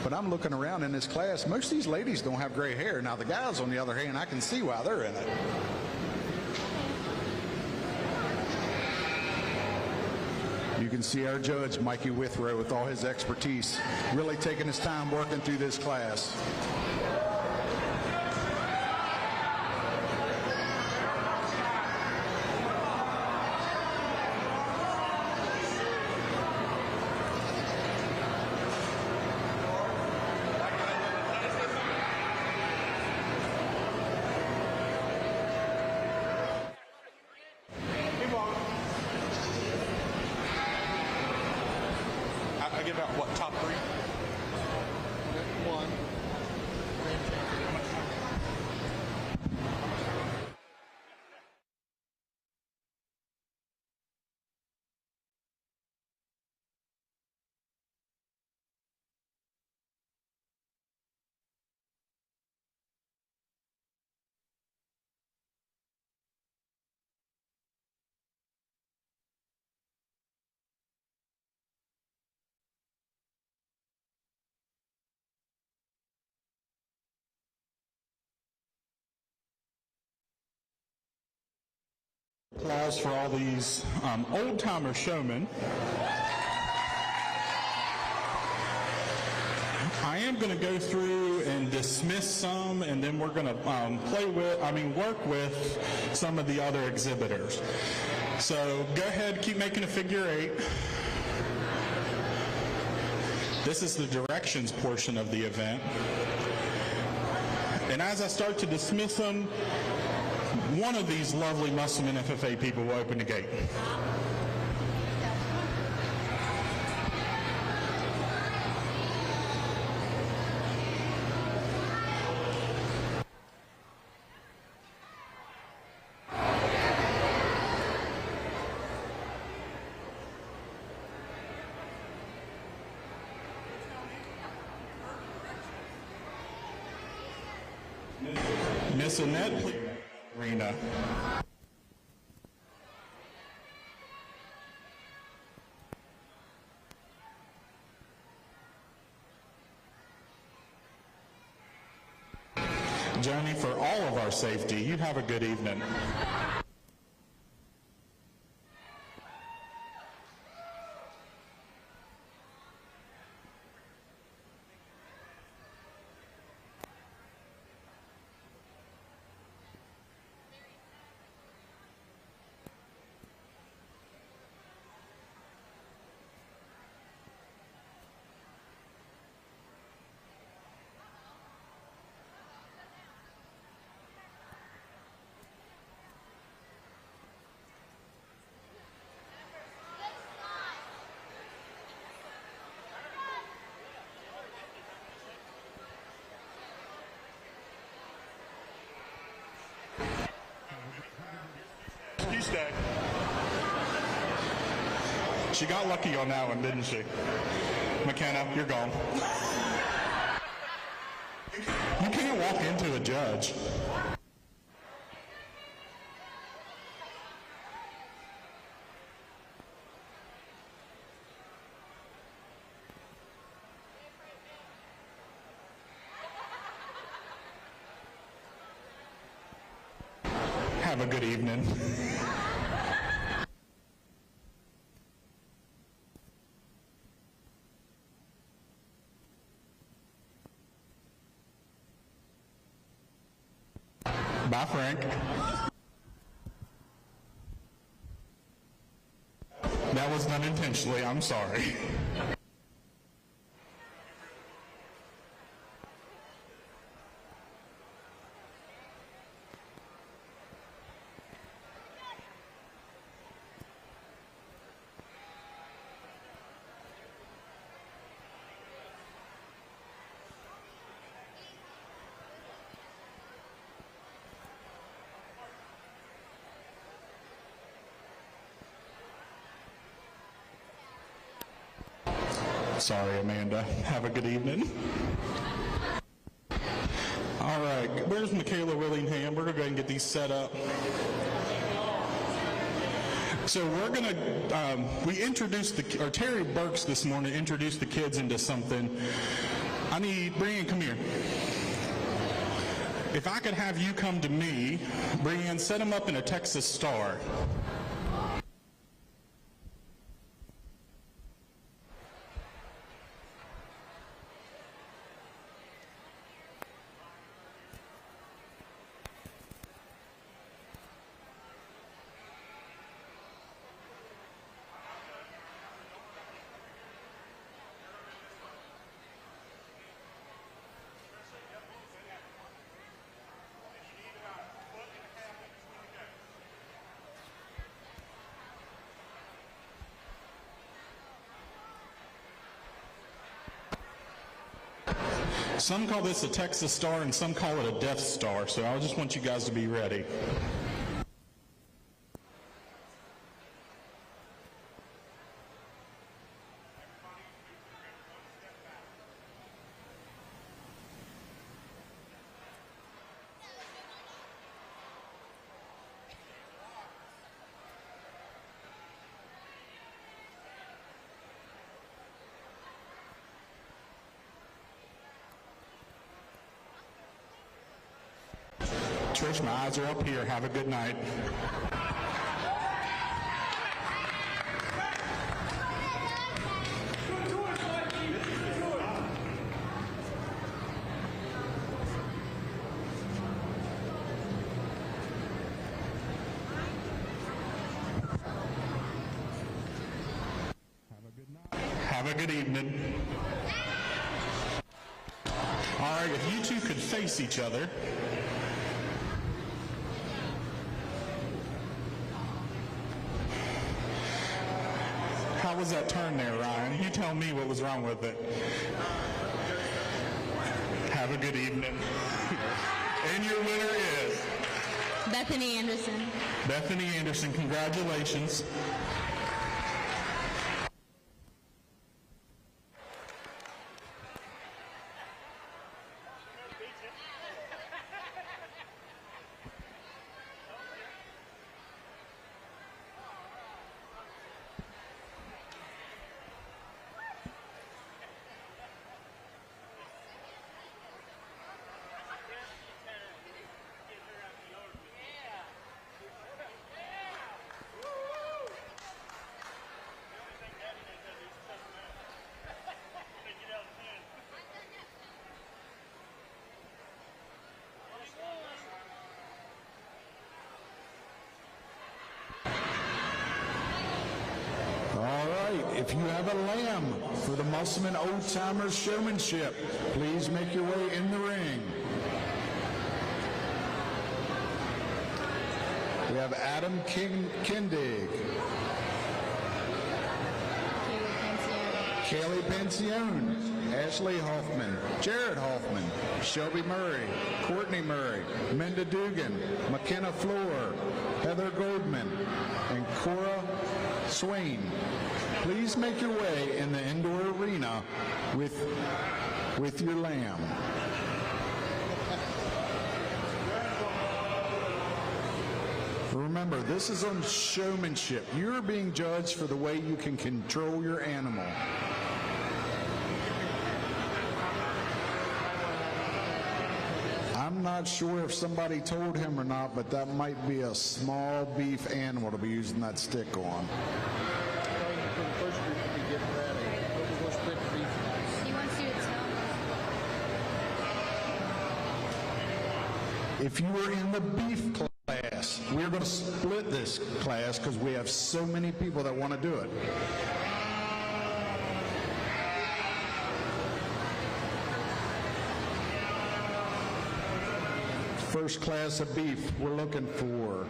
But I'm looking around in this class, most of these ladies don't have gray hair. Now, the guys, on the other hand, I can see why they're in it. You can see our judge, Mikey Withrow, with all his expertise, really taking his time working through this class. I give out what, top three? One. Applause for all these old timer showmen. I am going to go through and dismiss some, and then we're going to work with some of the other exhibitors. So go ahead, keep making a figure eight. This is the directions portion of the event. And as I start to dismiss them, one of these lovely Musselman FFA people will open the gate. Miss Annette, please. Rena. Johnny, for all of our safety, you have a good evening. You stay. She got lucky on that one, didn't she? McKenna, you're gone. You can't walk into a judge. Have a good evening. Bye, Frank. That was done intentionally. I'm sorry. Sorry, Amanda. Have a good evening. All right, where's Michaela Willingham? We're going to go ahead and get these set up. So we're going to, we introduced or Terry Burks this morning introduced the kids into something. I need, Brian, come here. If I could have you come to me, Brian, set them up in a Texas Star. Some call this a Texas Star and some call it a Death Star, so I just want you guys to be ready. Trish, my eyes are up here. Have a good night. Have a good evening. All right, if you two could face each other. was that turn there, Ryan? You tell me what was wrong with it. Have a good evening. And your winner is Bethany Anderson. Bethany Anderson. Congratulations. If you have a lamb for the Musselman Old Timers Showmanship, please make your way in the ring. We have Adam Kindig, Kaylee Pensione, Ashley Hoffman, Jared Hoffman, Shelby Murray, Courtney Murray, Minda Dugan, McKenna Floor, Heather Goldman, and Cora Swain. Please make your way in the indoor arena with your lamb. Remember, this is on showmanship. You're being judged for the way you can control your animal. I'm not sure if somebody told him or not, but that might be a small beef animal to be using that stick on. If you were in the beef class, we're going to split this class because we have so many people that want to do it. First class of beef, we're looking for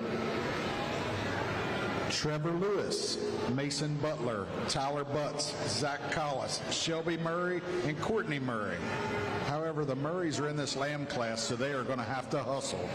Trevor Lewis, Mason Butler, Tyler Butts, Zach Collis, Shelby Murray, and Courtney Murray. However, the Murrays are in this lamb class, so they are going to have to hustle.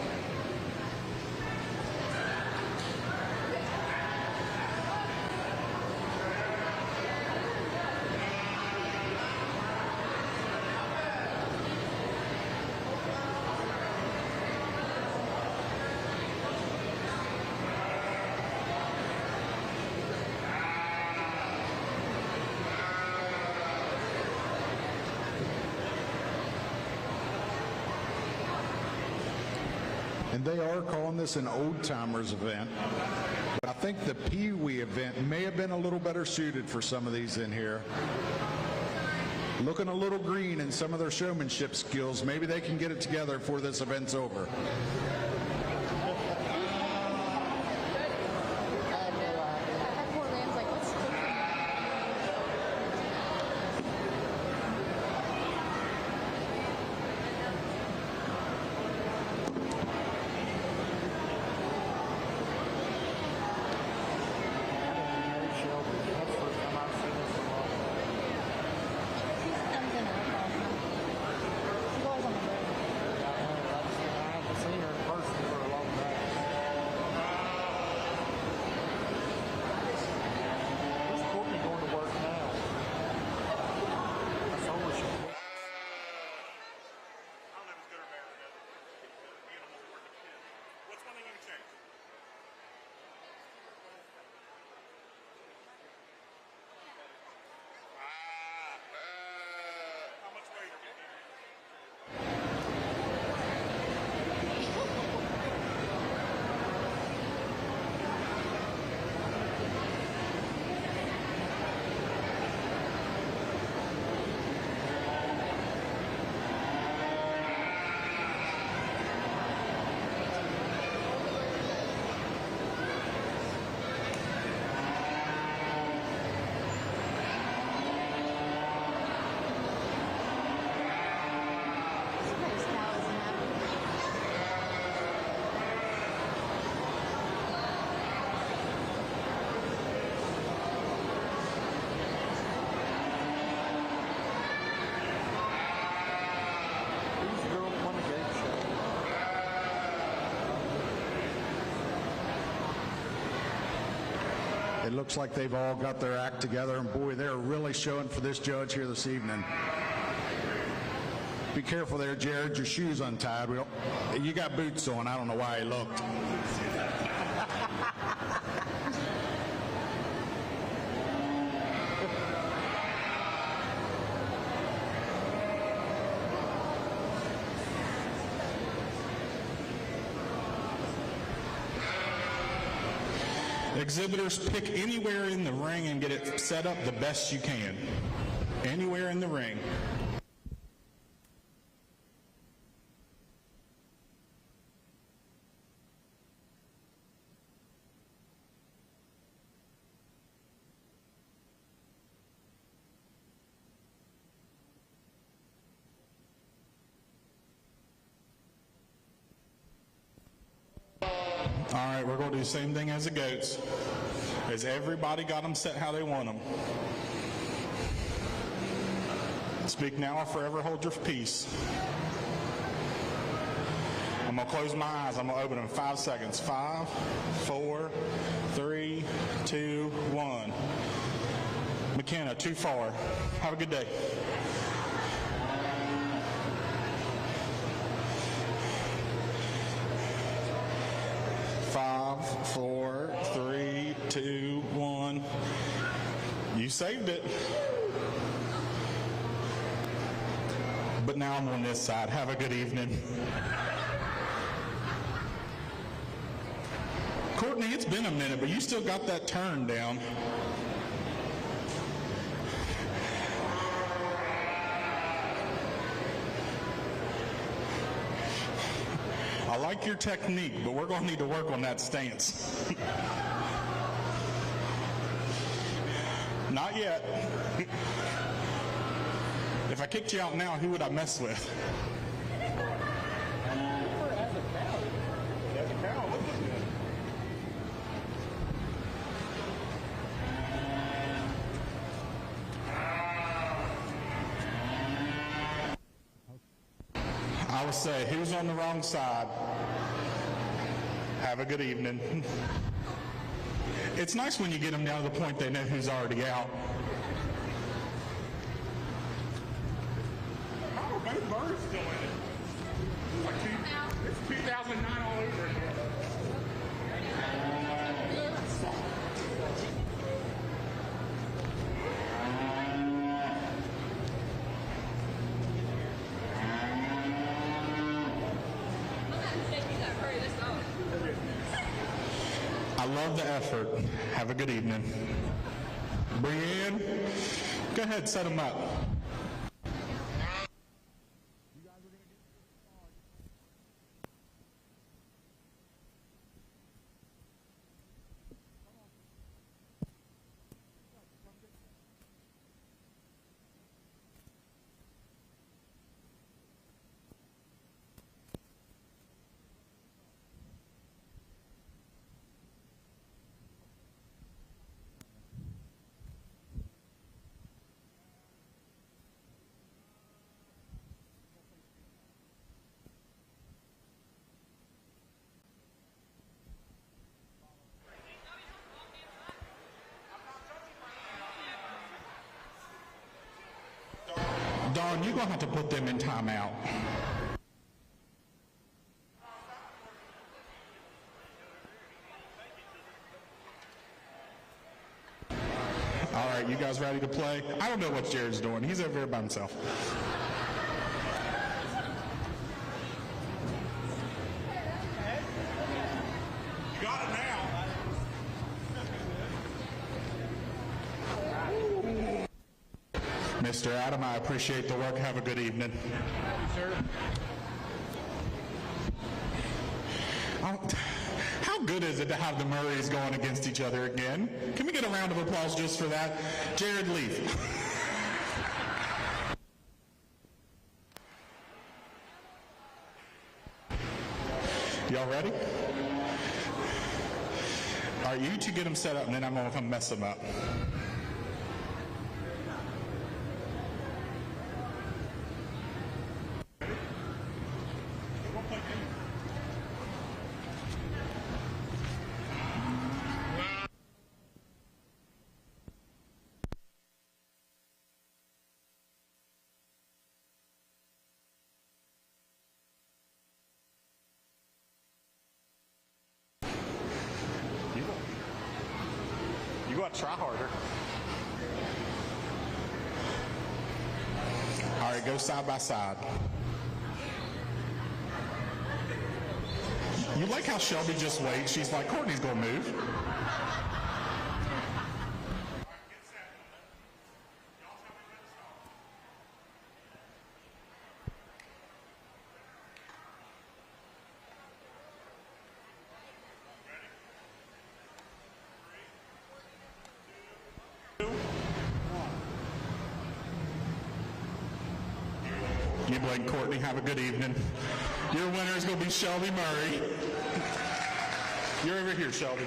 And they are calling this an Old Timers event. But I think the Pee Wee event may have been a little better suited for some of these in here. Looking a little green in some of their showmanship skills. Maybe they can get it together before this event's over. looks like they've all got their act together, and boy, they're really showing for this judge here this evening. Be careful there, Jared. Your shoe's untied. You got boots on. I don't know why he looked. Exhibitors, pick anywhere in the ring and get it set up the best you can. Anywhere in the ring. All right, we're going to do the same thing as the goats. Has everybody got them set how they want them? Speak now or forever hold your peace. I'm going to close my eyes. I'm going to open them in 5 seconds. 5, 4, 3, 2, 1. McKenna, too far. Have a good day. Five, 4, 3, 2, 1. You saved it. But now I'm on this side. Have a good evening. Courtney, it's been a minute, but you still got that turn down. I like your technique, but we're going to need to work on that stance. Not yet. If I kicked you out now, who would I mess with? I would say, who's on the wrong side? Have a good evening. It's nice when you get them down to the point they know who's already out. Oh, both birds still in it. It's 2009 all over again. I love the effort. Have a good evening. Brienne, go ahead, set them up. Dawn, you're going to have to put them in timeout. All right, you guys ready to play? I don't know what Jared's doing. He's over here by himself. You got it now. Mr. Adam, I appreciate the work. Have a good evening. Sir. How good is it to have the Murrays going against each other again? Can we get a round of applause just for that? Jared, leave. Y'all ready? All right, you two get them set up, and then I'm going to come mess them up. Try harder. All right, go side by side. You like how Shelby just waits? She's like, Courtney's going to move. You and Courtney, have a good evening. Your winner is going to be Shelby Murray. You're over here, Shelby.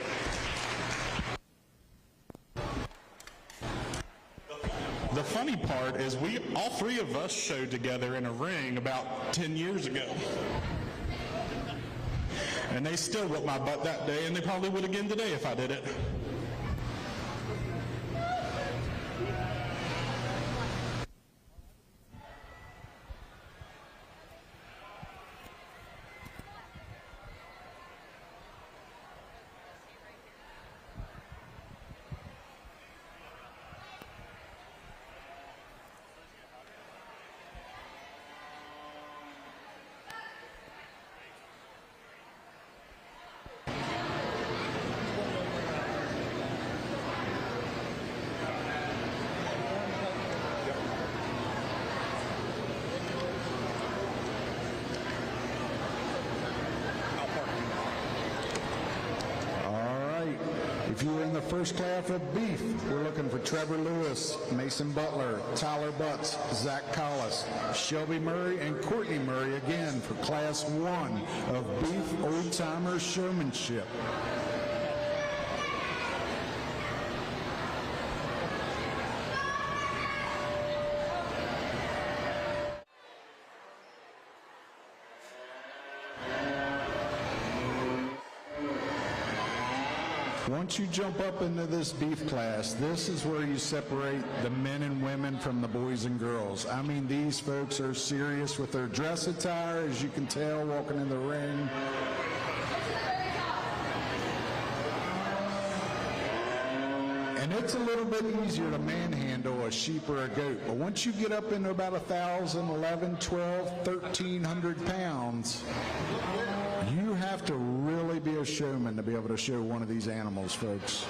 The funny part is all three of us showed together in a ring about 10 years ago. And they still whooped my butt that day, and they probably would again today if I did it. If you were in the first class of beef, we're looking for Trevor Lewis, Mason Butler, Tyler Butts, Zach Collis, Shelby Murray, and Courtney Murray again for Class 1 of Beef Old Timers Showmanship. Once you jump up into this beef class, this is where you separate the men and women from the boys and girls. I mean, these folks are serious with their dress attire, as you can tell, walking in the ring. And it's a little bit easier to manhandle a sheep or a goat. But once you get up into about 1,000, 11, 12, 1,300 pounds, you have to really be a showman to be able to show one of these animals, folks.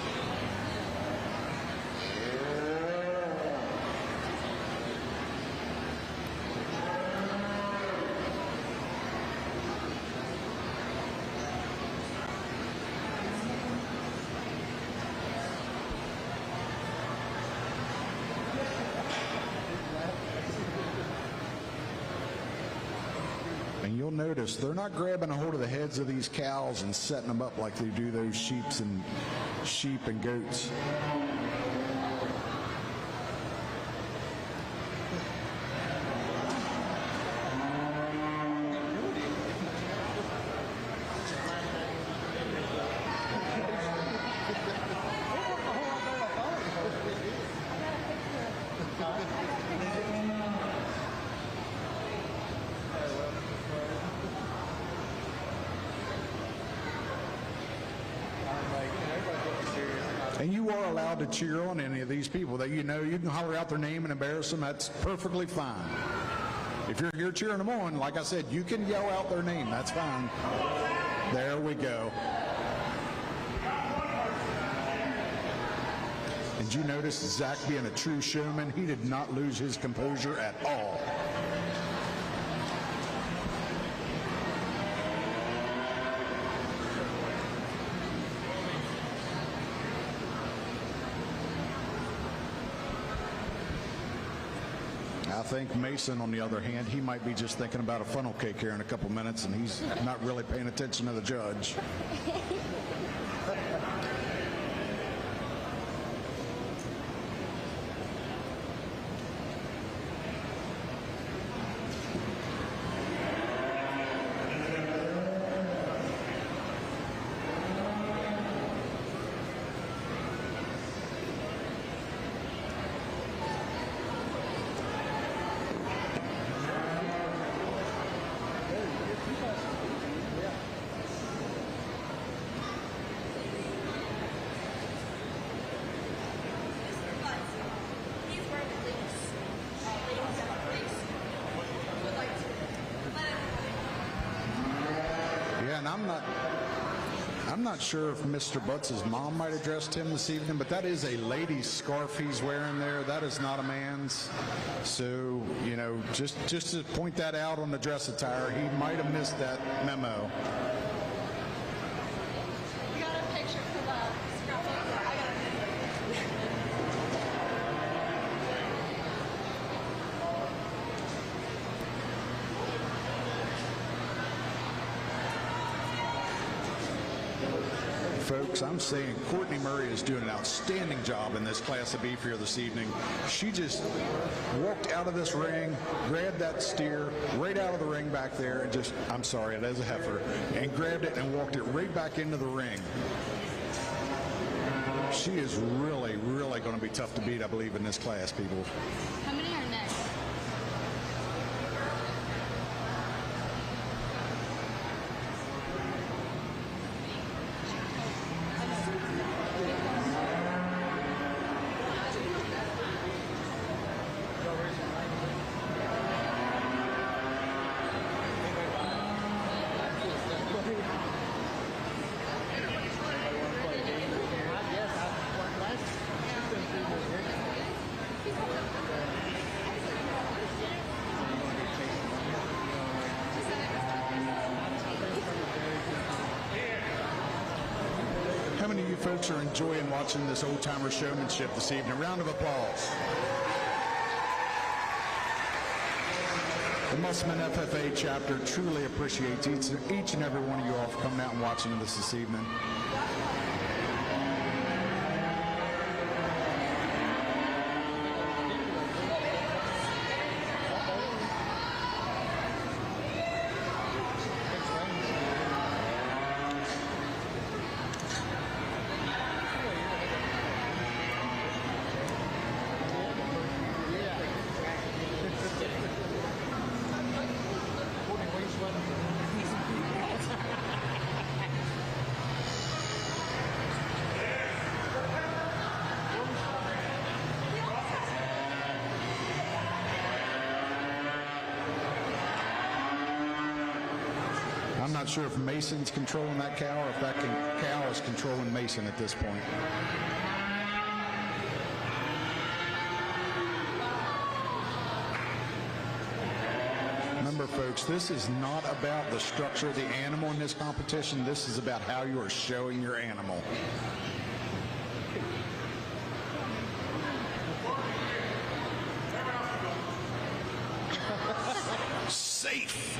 And you'll notice they're not grabbing a hold of the heads of these cows and setting them up like they do those sheep and goats. And you are allowed to cheer on any of these people that you know. You can holler out their name and embarrass them. That's perfectly fine. If you're here cheering them on, like I said, you can yell out their name. That's fine. There we go. And you notice Zach being a true showman, he did not lose his composure at all. I think Mason, on the other hand, he might be just thinking about a funnel cake here in a couple minutes, and he's not really paying attention to the judge. I'm not sure if Mr. Butts' mom might have dressed him this evening, but that is a lady's scarf he's wearing there. That is not a man's. So, you know, just to point that out on the dress attire, he might have missed that memo. You got a picture for the scrapbook? I got a Folks, I'm saying Courtney Murray is doing an outstanding job in this Class of Beef here this evening. She just walked out of this ring, grabbed that steer right out of the ring back there, and just, I'm sorry, it is a heifer, and grabbed it and walked it right back into the ring. She is really, really going to be tough to beat, I believe, in this class, people. How many are next? How many of you folks are enjoying watching this Old Timers Showmanship this evening? A round of applause. The Musselman FFA chapter truly appreciates each and every one of you all for coming out and watching this evening. I'm not sure if Mason's controlling that cow or if that cow is controlling Mason at this point. Remember, folks, this is not about the structure of the animal in this competition. This is about how you are showing your animal. Safe.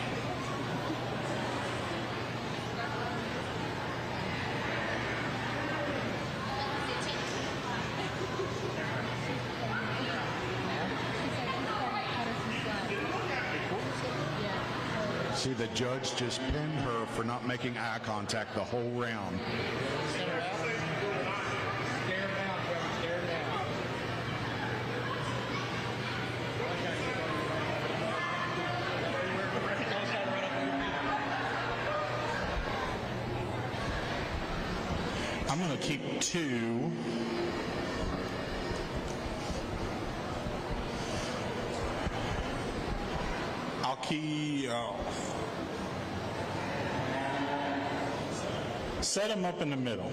See, the judge just pinned her for not making eye contact the whole round. I'm going to keep 2. I'll key. Set them up in the middle.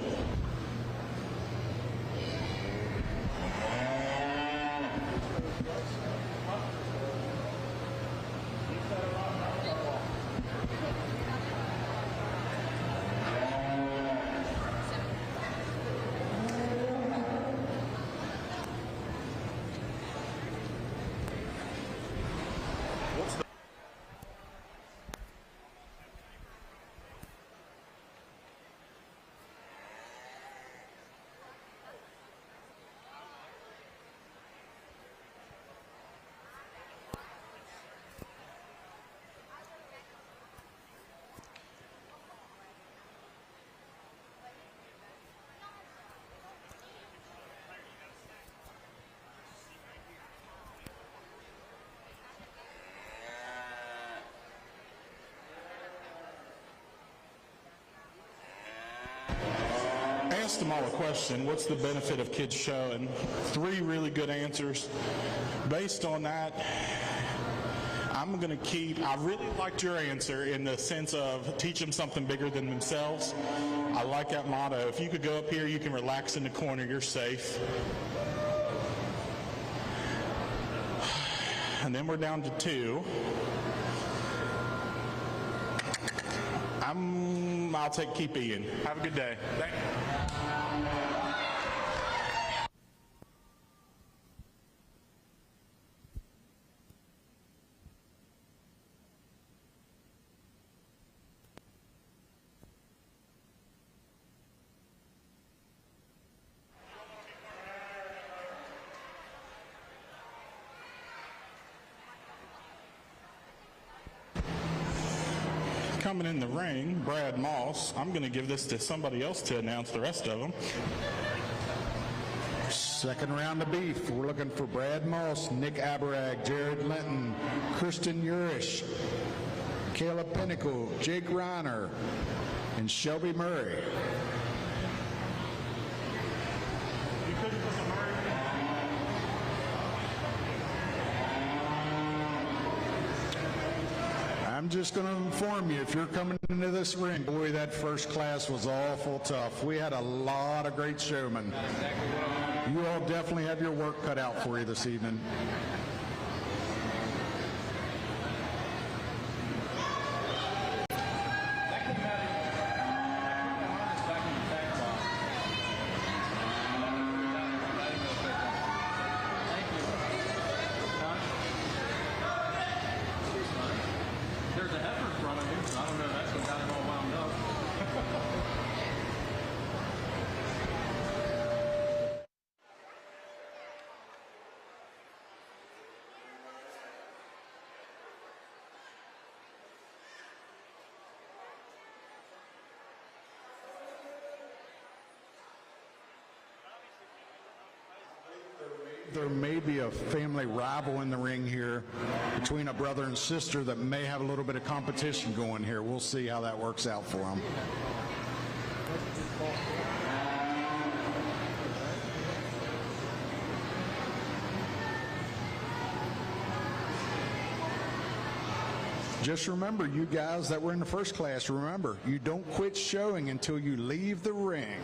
Asked them all a question, what's the benefit of kids showing? 3 really good answers. Based on that, I'm going to keep, I really liked your answer in the sense of teach them something bigger than themselves. I like that motto. If you could go up here, you can relax in the corner, you're safe. And then we're down to 2. I'll take keep eating. Have a good day. Thank you. Coming in the ring, Brad Moss. I'm going to give this to somebody else to announce the rest of them. Second round of beef. We're looking for Brad Moss, Nick Aberag, Jared Linton, Kristen Urish, Caleb Pinnacle, Jake Reiner, and Shelby Murray. I'm just going to inform you, if you're coming into this ring, boy, that first class was awful tough. We had a lot of great showmen. You all definitely have your work cut out for you this evening. There may be a family rival in the ring here between a brother and sister that may have a little bit of competition going here. We'll see how that works out for them. Just remember, you guys that were in the first class, remember, you don't quit showing until you leave the ring.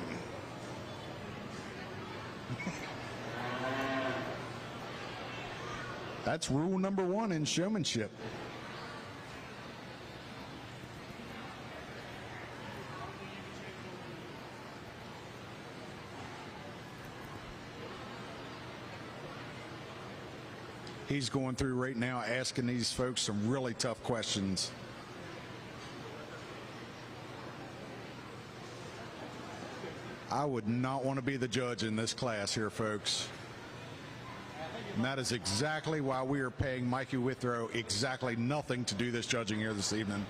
That's rule number 1 in showmanship. He's going through right now asking these folks some really tough questions. I would not want to be the judge in this class here, folks. And that is exactly why we are paying Mikey Withrow exactly nothing to do this judging here this evening.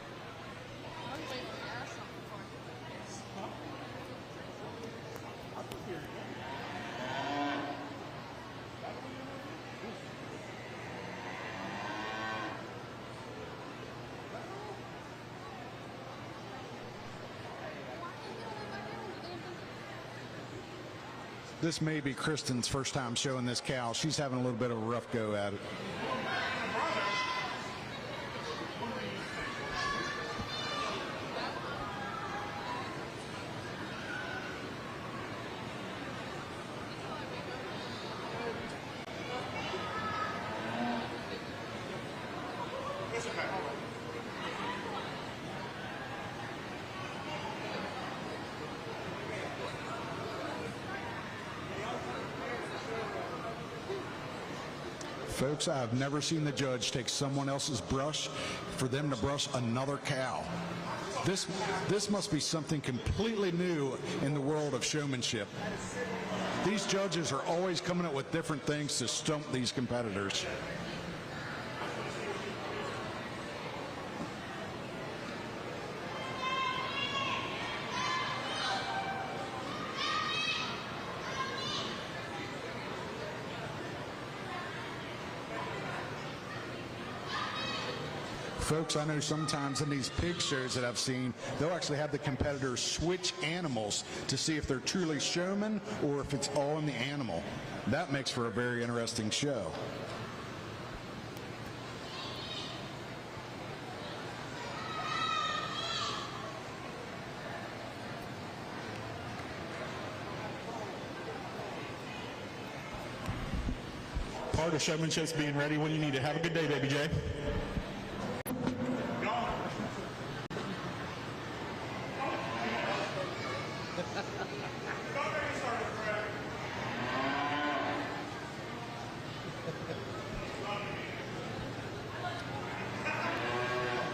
This may be Kristen's first time showing this cow. She's having a little bit of a rough go at it. Folks, I've never seen the judge take someone else's brush for them to brush another cow. This must be something completely new in the world of showmanship. These judges are always coming up with different things to stump these competitors. Folks, I know sometimes in these pig shows that I've seen, they'll actually have the competitors switch animals to see if they're truly showmen or if it's all in the animal. That makes for a very interesting show. part of showmanship's being ready when you need it. Have a good day, Baby J.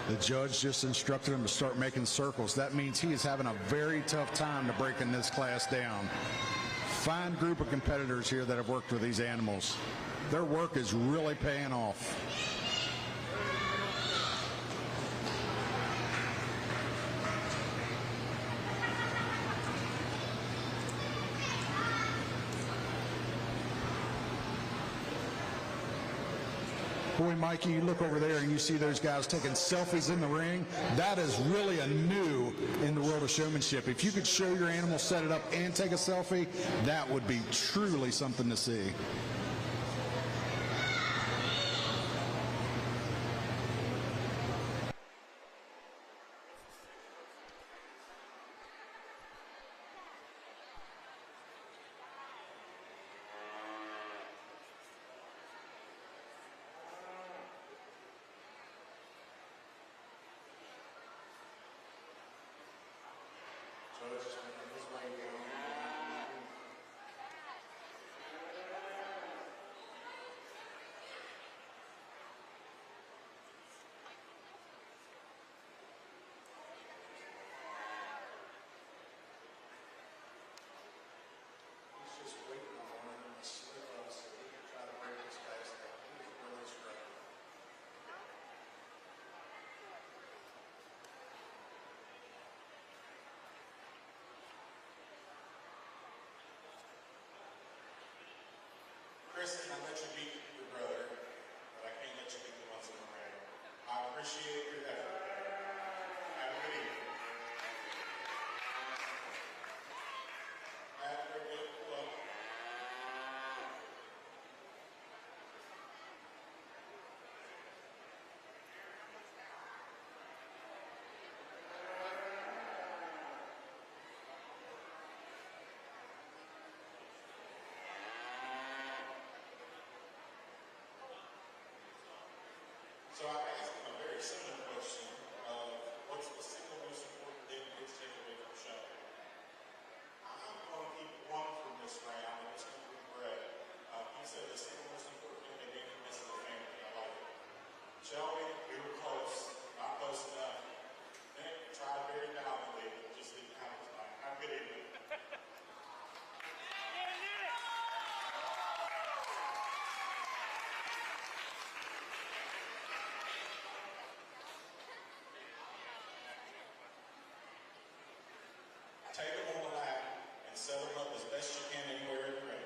The judge just instructed him to start making circles. That means he is having a very tough time to breaking this class down. Fine group of competitors here that have worked with these animals. Their work is really paying off. Boy, Mikey, you look over there and you see those guys taking selfies in the ring. That is really a new in the world of showmanship. If you could show your animal, set it up, and take a selfie, that would be truly something to see. Kristen, I let you beat your brother, but I can't let you beat the ones in the ring. I appreciate your effort. Have a good evening. Have a good luck. So I asked him a very similar question of what's the single most important thing you get to take away from the show? I'm going to keep one from this round, and it's going to be Brett. He said the single most important thing they didn't miss is the family. I like it. Shelby, we were close, not close enough. Nick tried very valiantly, but just didn't happen tonight. Have a good evening. Take them on the lap and set them up as best you can anywhere in the ring.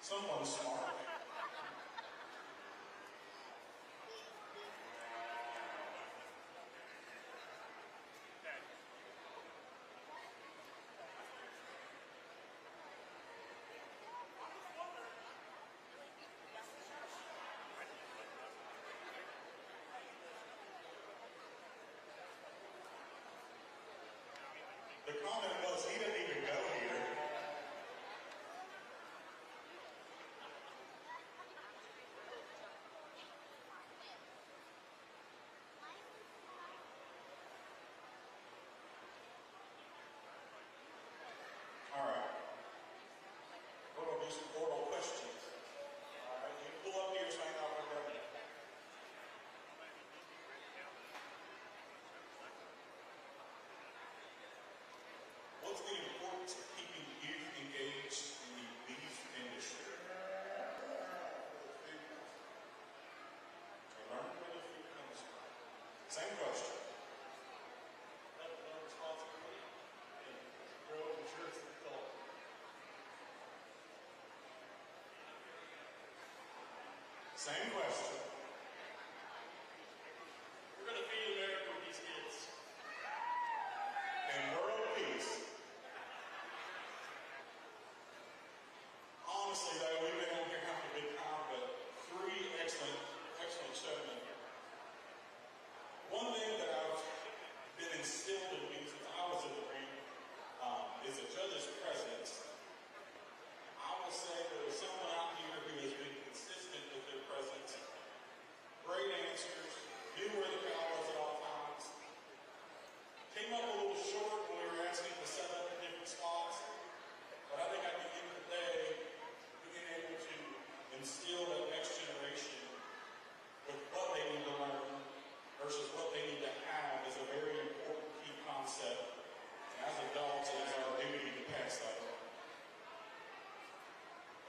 Someone's smart. The comment was he didn't even go here. All right. We're going to do some oral questions. All right. You pull up here so I know we're ready. What's the Same question. We're going to feed America with these kids. And world peace. Honestly, though, we've been on here having a good time, but three excellent showmen. One thing that I've been instilled in me since I was in the ring is a judge's presence. I will say there is someone out here who has been consistent with their presence. Great answers, knew where the crowd was at all times. Came up a little short when we were asking to set up in different spots, but I think at the end of the day, being able to instill that next generation with what they need to learn versus what they need to have is a very important key concept. And as adults, it is our duty to pass that on.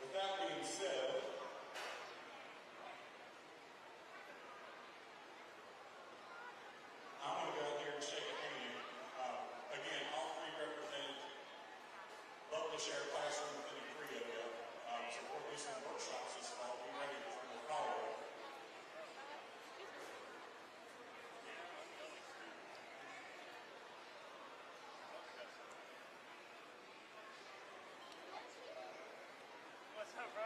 With that being said, I'm going to go out here and shake a hand. Again, all three represent, love to share a classroom with any three of you. So we'll do some workshops this fall. Be ready for the follow-up. What's up, bro?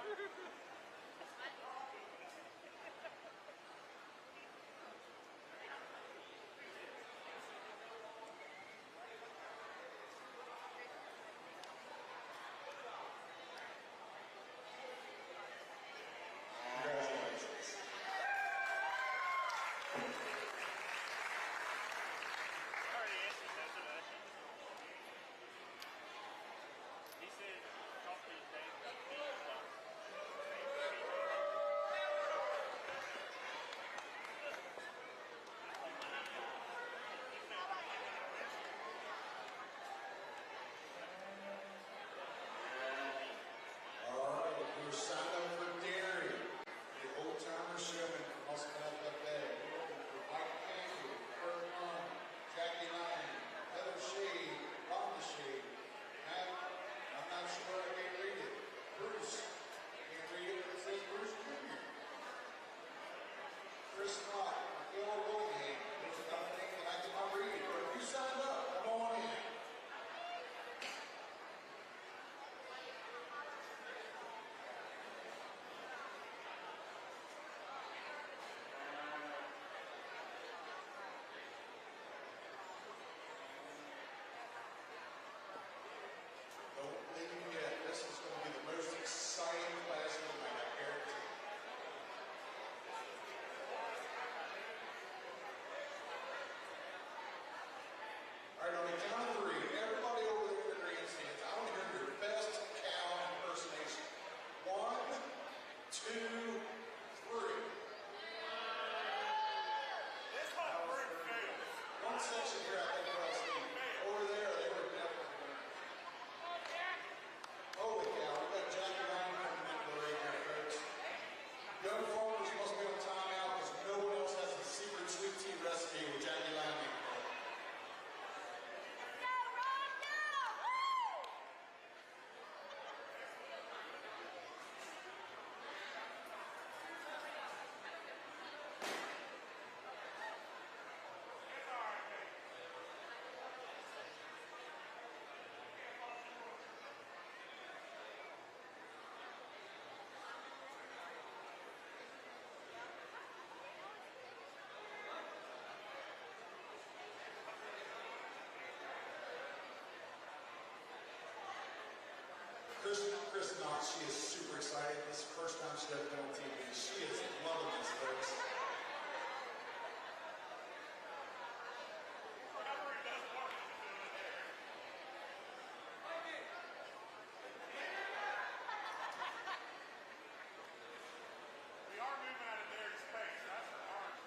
We're signed up for dairy. The Old Timers Showmanship must have that day. We're looking for Mike Panhandle, Kurt Long, Jackie Lyon, Heather Shade, Rhonda Shade, Matt, I'm not sure I can read it. Bruce, can't read it, but it says Bruce Jr. Chris Scott, Phil Willingham. There's another name that I cannot read, but if you signed up, come on in. Chris Knox, she is super excited. This is the first time she's ever been on TV. She is loving this, folks. We are moving out of their space, that's for darn.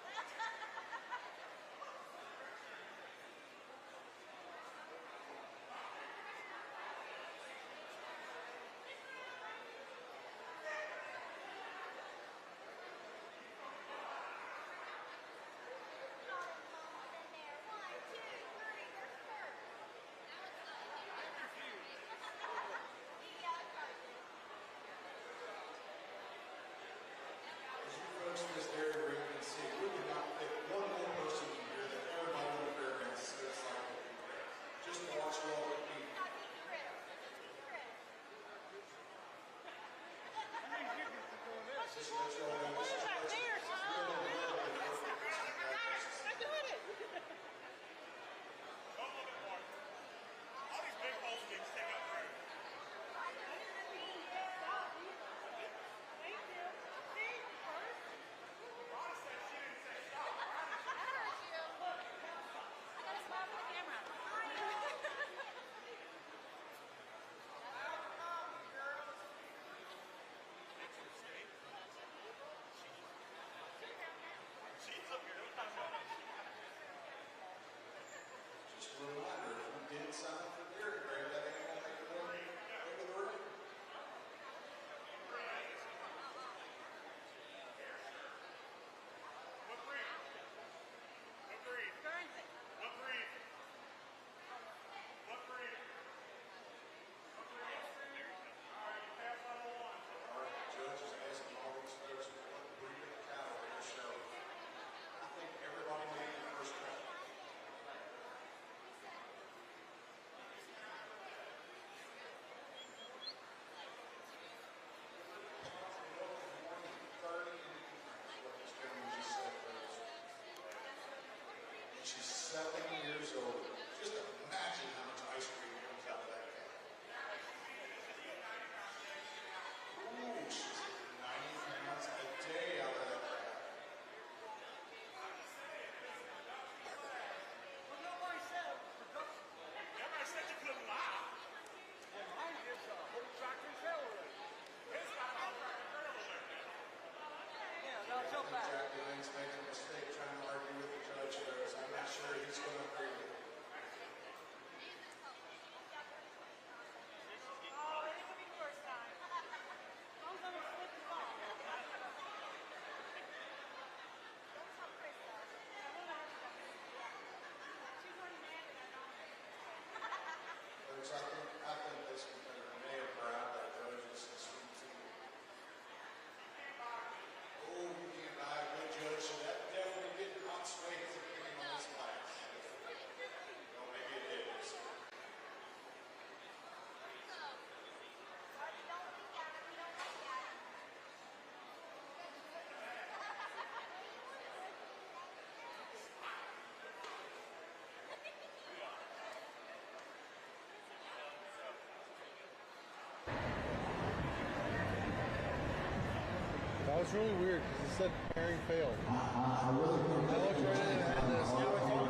it's really weird because it said pairing failed. I looked right in and this. Now it's on.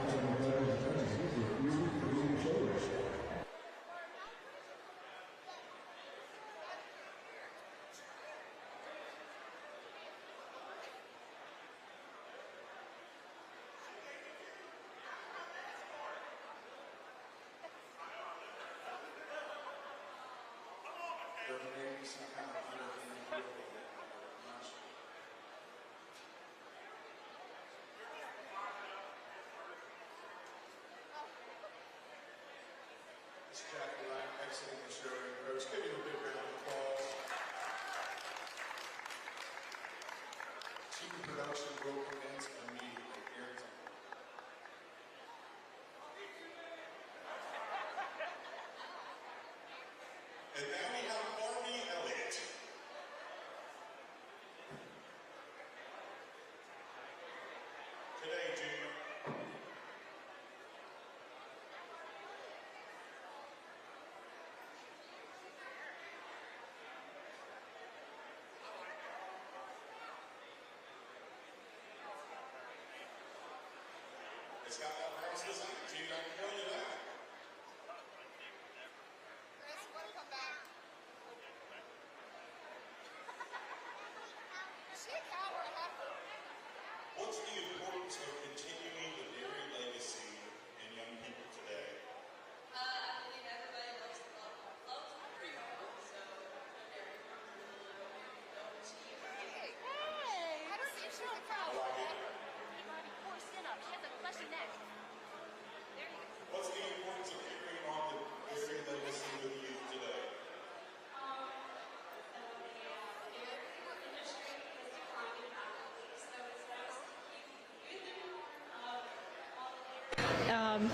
This chapter line exiting the show. Coach, give you a big round of applause. Team production will commence immediately. Guaranteed. And now we have Barney Elliott. Today, Junior. It's got that Browns attitude, I can tell you that. Chris, want to come back? Is she a cow or a heifer? What's the importance of continuing the dairy legacy in young people today? I believe everybody loves the dairy farm, so the dairy farm don't cheat. Hey, I don't think she's a cow. He already forced it up. She has a fleshy neck. There you go. What's the importance of carrying on the dairy legacy with youth today?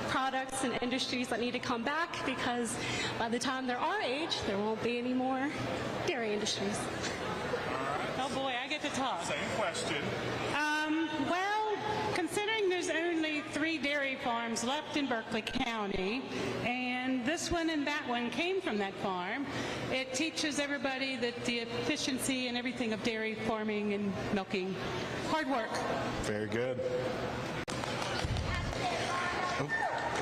Products and industries that need to come back, because by the time they're our age, there won't be any more dairy industries. Oh boy, I get to talk. Same question. Well, considering there's only 3 dairy farms left in Berkeley County, and this one and that one came from that farm, it teaches everybody that the efficiency and everything of dairy farming and milking. Hard work. Very good.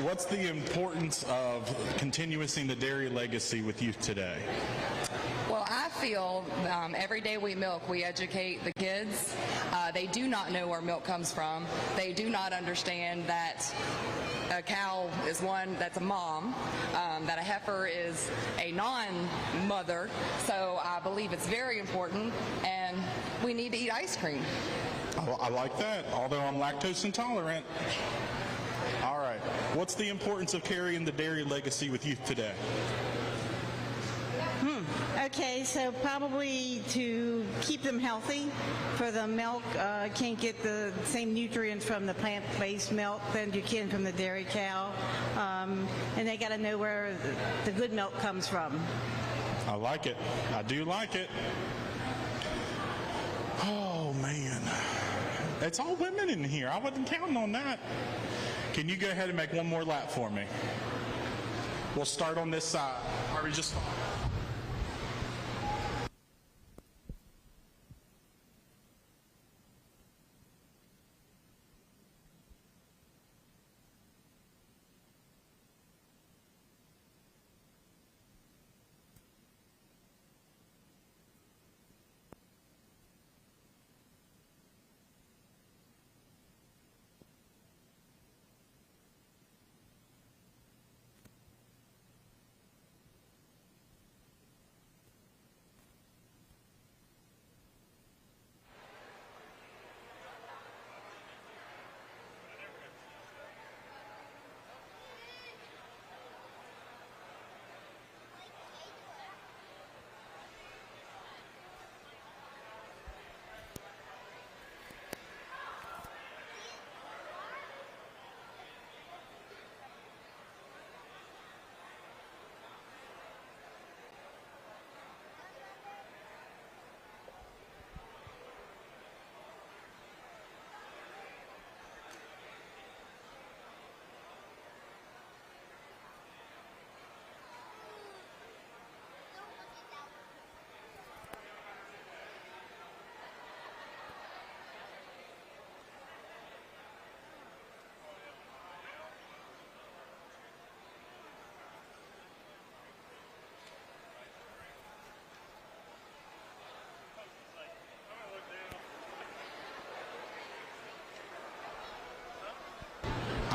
What's the importance of continuing the dairy legacy with youth today? Well, I feel every day we milk, we educate the kids. They do not know where milk comes from. They do not understand that a cow is one that's a mom, that a heifer is a non-mother. So I believe it's very important, and we need to eat ice cream. I like that, although I'm lactose intolerant. All right. What's the importance of carrying the dairy legacy with youth today? Okay, so probably to keep them healthy. For the milk, can't get the same nutrients from the plant-based milk than you can from the dairy cow. And they got to know where the good milk comes from. I like it. I do like it. Oh, man. It's all women in here. I wasn't counting on that. Can you go ahead and make one more lap for me? We'll start on this side. Are we just...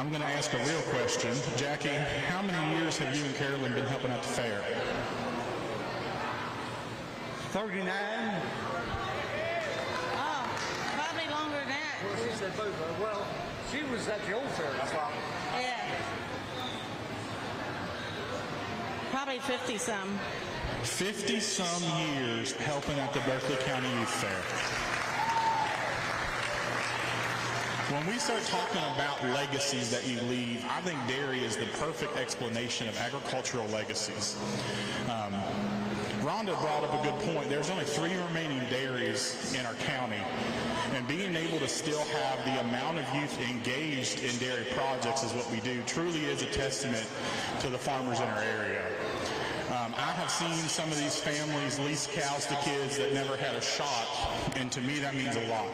I'm going to ask a real question. Jackie, how many years have you and Carolyn been helping at the fair? 39. Oh, probably longer than that. Well, she said both. Well, she was at the old fair. That's why. Yeah. Probably 50-some. 50-some years helping at the Berkeley County Youth Fair. When we start talking about legacies that you leave, I think dairy is the perfect explanation of agricultural legacies. Rhonda brought up a good point. There's only 3 remaining dairies in our county, and being able to still have the amount of youth engaged in dairy projects is what we do truly is a testament to the farmers in our area. I have seen some of these families lease cows to kids that never had a shot, and to me that means a lot.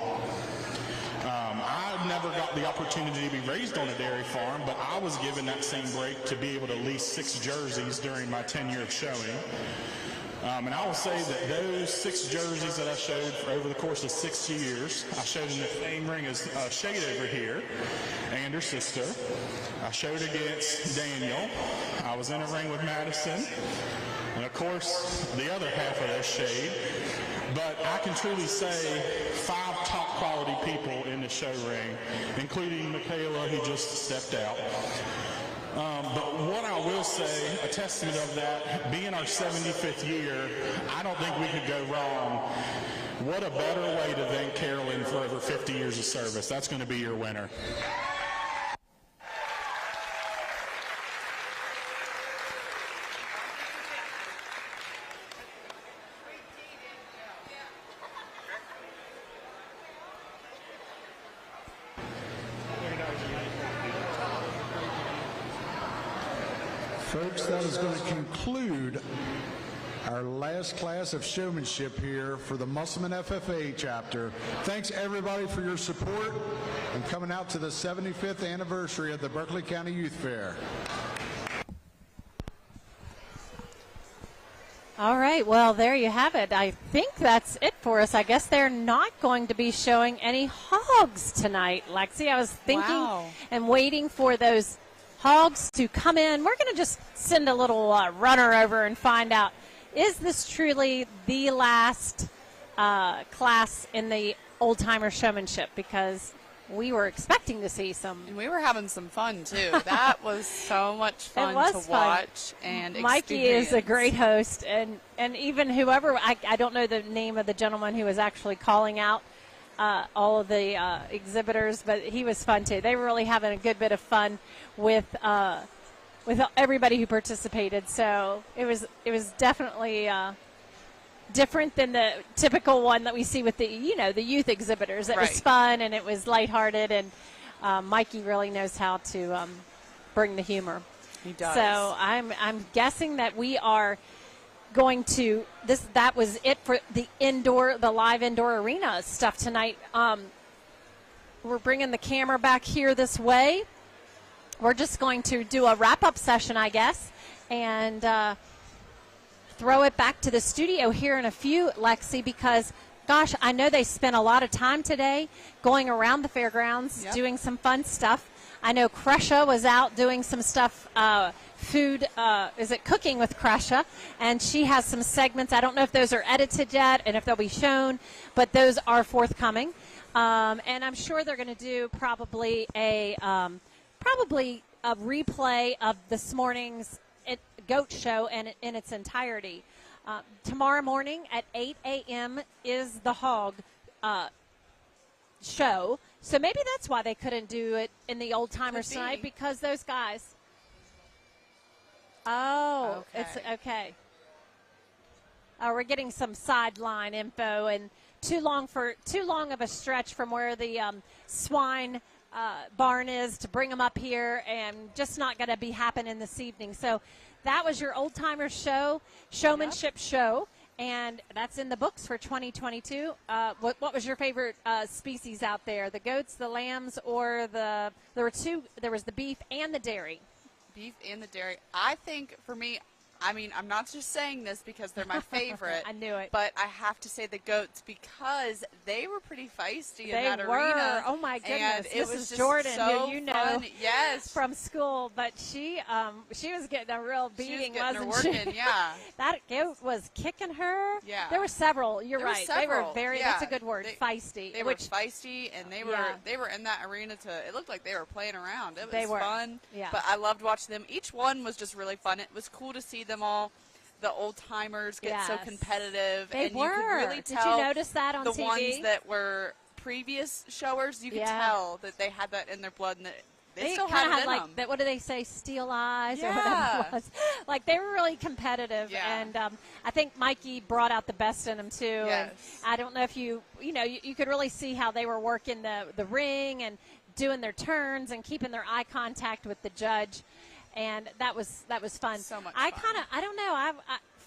I never got the opportunity to be raised on a dairy farm, but I was given that same break to be able to lease 6 jerseys during my tenure of showing. And I will say that those 6 jerseys that I showed for over the course of 6 years, I showed in the same ring as Shade over here and her sister. I showed against Daniel. I was in a ring with Madison. And of course, the other half of that Shade. But I can truly say 5 top quality people in the show ring, including Michaela, who just stepped out. But what I will say, a testament of that, being our 75th year, I don't think we could go wrong. What a better way to thank Carolyn for over 50 years of service. That's going to be your winner. Folks, that is going to conclude our last class of showmanship here for the Musselman FFA chapter. Thanks everybody for your support and coming out to the 75th anniversary of the Berkeley County Youth Fair. All right, well, there you have it. I think that's it for us. I guess they're not going to be showing any hogs tonight, Lexi. I was thinking and waiting for those hogs to come in. We're going to just send a little runner over and find out, is this truly the last class in the Old Timers Showmanship? Because we were expecting to see some. And we were having some fun, too. That was so much fun to watch and experience. Mikey is a great host, and even whoever, I don't know the name of the gentleman who was actually calling out all of the exhibitors, but he was fun, too. They were really having a good bit of fun with everybody who participated. So it was definitely different than the typical one that we see with the youth exhibitors. It was fun and it was lighthearted, and Mikey really knows how to bring the humor. He does. So I'm guessing that we are going to that was it for the live indoor arena stuff tonight. We're bringing the camera back here this way. We're just going to do a wrap-up session, I guess, and throw it back to the studio here in a few, Lexi, because, gosh, I know they spent a lot of time today going around the fairgrounds, doing some fun stuff. I know Crescia was out doing some stuff, cooking with Crescia, and she has some segments. I don't know if those are edited yet and if they'll be shown, but those are forthcoming. And I'm sure they're going to do probably a replay of this morning's goat show in its entirety. Tomorrow morning at 8 a.m. is the hog show. So maybe that's why they couldn't do it in the Old Timers tonight, because those guys. Oh, okay. It's okay. We're getting some sideline info, and too long of a stretch from where the swine barn is to bring them up here, and just not going to be happening this evening. So that was your Old Timers showmanship show, and that's in the books for 2022. What was your favorite species out there? The goats, the lambs, or there were two? There was the beef and the dairy. Beef and the dairy. I think for me, I mean, I'm not just saying this because they're my favorite. I knew it. But I have to say the goats because they were pretty feisty in that were. arena. Oh my goodness! And it this was is just Jordan, so who you know, fun. Yes, from school. But she was getting a real beating, she was getting wasn't her working, she? Yeah. That goat was kicking her. Yeah. There were several. You're There were right. several. They were very. Yeah. That's a good word. Feisty. They were feisty, and they were Yeah. in that arena it looked like they were playing around. It was They were. fun. Yeah. But I loved watching them. Each one was just really fun. It was cool to see them all. The old timers get so Yes. competitive, They and were. you could really Did tell you notice that on the TV? ones that were previous showers. You could Yeah. tell that they had that in their blood, and that they still kinda had it in like them. that. What do they say? Steel eyes or Yeah. whatever it was. Like they were really competitive, Yeah. and I think Mikey brought out the best in them too. Yes. And I don't know if you could really see how they were working the ring and doing their turns and keeping their eye contact with the judge, and that was fun. So much I fun. I don't know.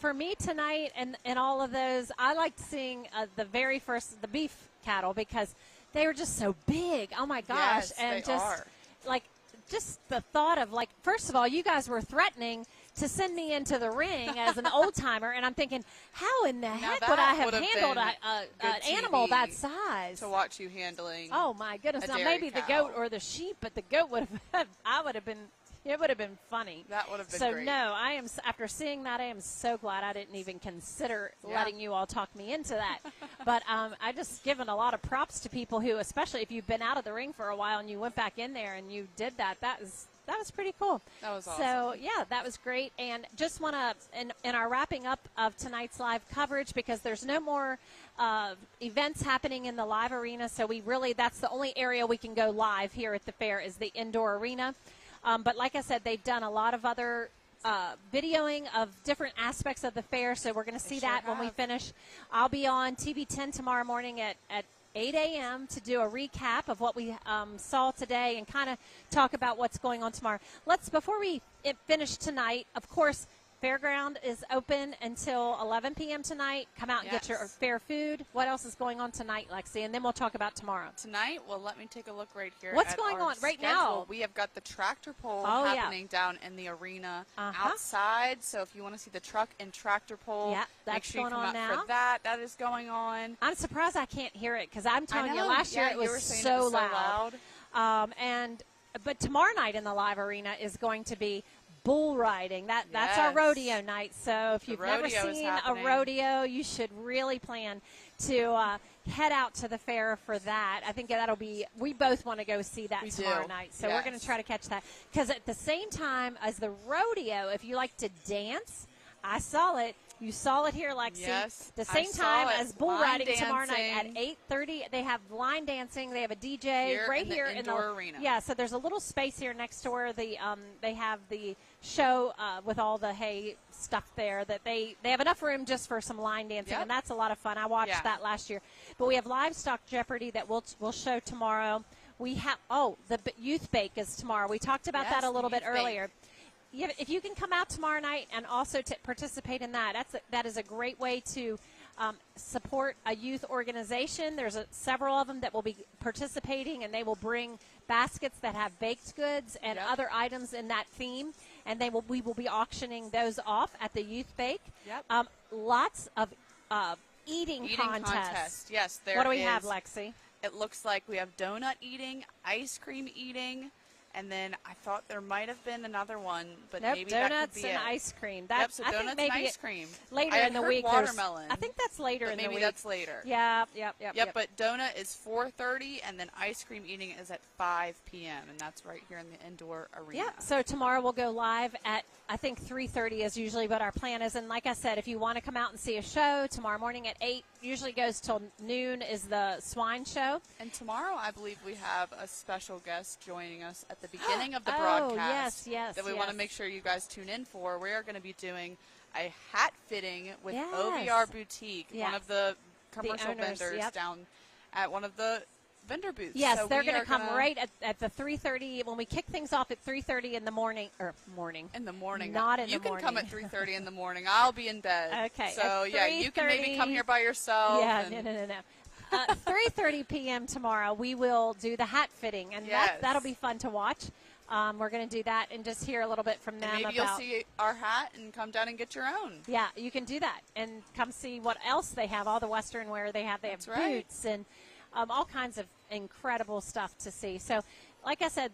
For me tonight and all of those, I liked seeing the very first the beef cattle because they were just so big. Oh my gosh! Yes, and they just are. like just the thought of like, first of all, you guys were threatening to send me into the ring as an old timer, and I'm thinking, how in the heck would I have handled an animal that size? To watch you handling. Oh my goodness! a Now dairy maybe the cow. goat or the sheep, but the goat would have. I would have been. It would have been funny. That would have been so great. no, I am after seeing that. I am so glad I didn't even consider Yeah. letting you all talk me into that. But I just given a lot of props to people who, especially if you've been out of the ring for a while and you went back in there and you did that. That was pretty cool. That was awesome. So yeah, that was great. And just want to in our wrapping up of tonight's live coverage, because there's no more events happening in the live arena. So that's the only area we can go live here at the fair is the indoor arena. But like I said, they've done a lot of other videoing of different aspects of the fair, so we're going to see that when we finish. I'll be on TV 10 tomorrow morning at 8 a.m. to do a recap of what we saw today and kind of talk about what's going on tomorrow. Before we finish tonight, of course, Fairground is open until 11 p.m. tonight. Come out and get your fair food. What else is going on tonight, Lexi? And then we'll talk about tomorrow. Tonight, well, let me take a look right here. What's at going our on right schedule. now? We have got the tractor pull Oh, happening down in the arena outside. So if you want to see the truck and tractor pull, Yeah, make that's sure you going come on out now. for that. That is going on. I'm surprised I can't hear it because I'm telling you, know. last year Yeah, it you was were saying so it was so loud. But tomorrow night in the live arena is going to be bull riding. That's our Yes. rodeo night. So if The you've never rodeo is seen a happening. rodeo, you should really plan to head out to the fair for that. I think we both want to go see that We tomorrow do. night. So we're going to try to catch that. Because at the same time as the rodeo, if you like to dance, I saw it. You saw it here, Lexi. Yes, The I same saw time it. as bull Line riding tomorrow night at dancing. 8:30. They have line dancing. They have a DJ Here right in the here in indoor arena. Yeah, so there's a little space here next to where they have the show with all the hay stuff there. That they have enough room just for some line dancing, Yep. and that's a lot of fun. I watched Yeah. that last year. But we have Livestock Jeopardy that we'll show tomorrow. We have the youth bake is tomorrow. We talked about Yes, that a the little bit youth bake. earlier. Yeah, if you can come out tomorrow night and also participate in that, that is a great way to support a youth organization. There's several of them that will be participating, and they will bring baskets that have baked goods and other items in that theme, and we will be auctioning those off at the youth bake. Yep. Lots of eating contests. contest. Yes, there What do we is. have, Lexi? It looks like we have donut eating, ice cream eating, and then I thought there might have been another one, but Nope, maybe that could donuts be and it. ice cream. Yep, so I donuts think maybe and ice cream. later I had in the heard week. there's- watermelon. I think that's later but in the maybe week. that's later. Yep. Yep, but donut is 4:30, and then ice cream eating is at 5 p.m., and that's right here in the indoor arena. Yeah, so tomorrow we'll go live at, I think, 3:30 is usually what our plan is. And like I said, if you want to come out and see a show, tomorrow morning at 8, usually goes till noon, is the swine show. And tomorrow, I believe we have a special guest joining us at the beginning of the Oh, broadcast. yes, that we want to yes. make sure you guys tune in for. We are going to be doing a hat fitting with Yes. OVR Boutique, one Yes. of the commercial owners, vendors yep. down at one of the vendor booths. Yes, So they're we going to are come gonna- right at the 3:30 when we kick things off at 3:30 in the morning. In the morning. Not in you the can morning. come at 3:30 in the morning. I'll be in bed. Okay. So, at yeah, you can maybe come 3:30 here by yourself. Yeah, and no. 3:30 p.m. tomorrow, we will do the hat fitting, and Yes. that'll be fun to watch. We're going to do that and just hear a little bit from them. And maybe you'll see our hat and come down and get your own. Yeah, you can do that and come see what else they have, all the Western wear they have. They have boots and all kinds of incredible stuff to see. So, like I said,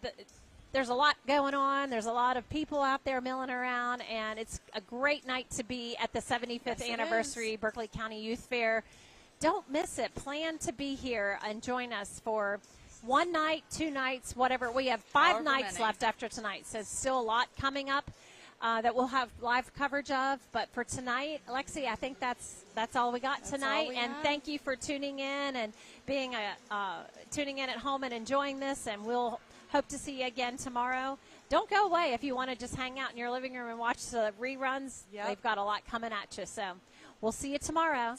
there's a lot going on. There's a lot of people out there milling around, and it's a great night to be at the 75th anniversary Berkeley County Youth Fair. Don't miss it. Plan to be here and join us for one night, 2 nights, whatever. We have 5 nights left after tonight, so still a lot coming up that we'll have live coverage of. But for tonight, Lexi, I think that's all we got tonight. And thank you for tuning in and being tuning in at home and enjoying this. And we'll hope to see you again tomorrow. Don't go away if you want to just hang out in your living room and watch the reruns. They've got a lot coming at you. So we'll see you tomorrow.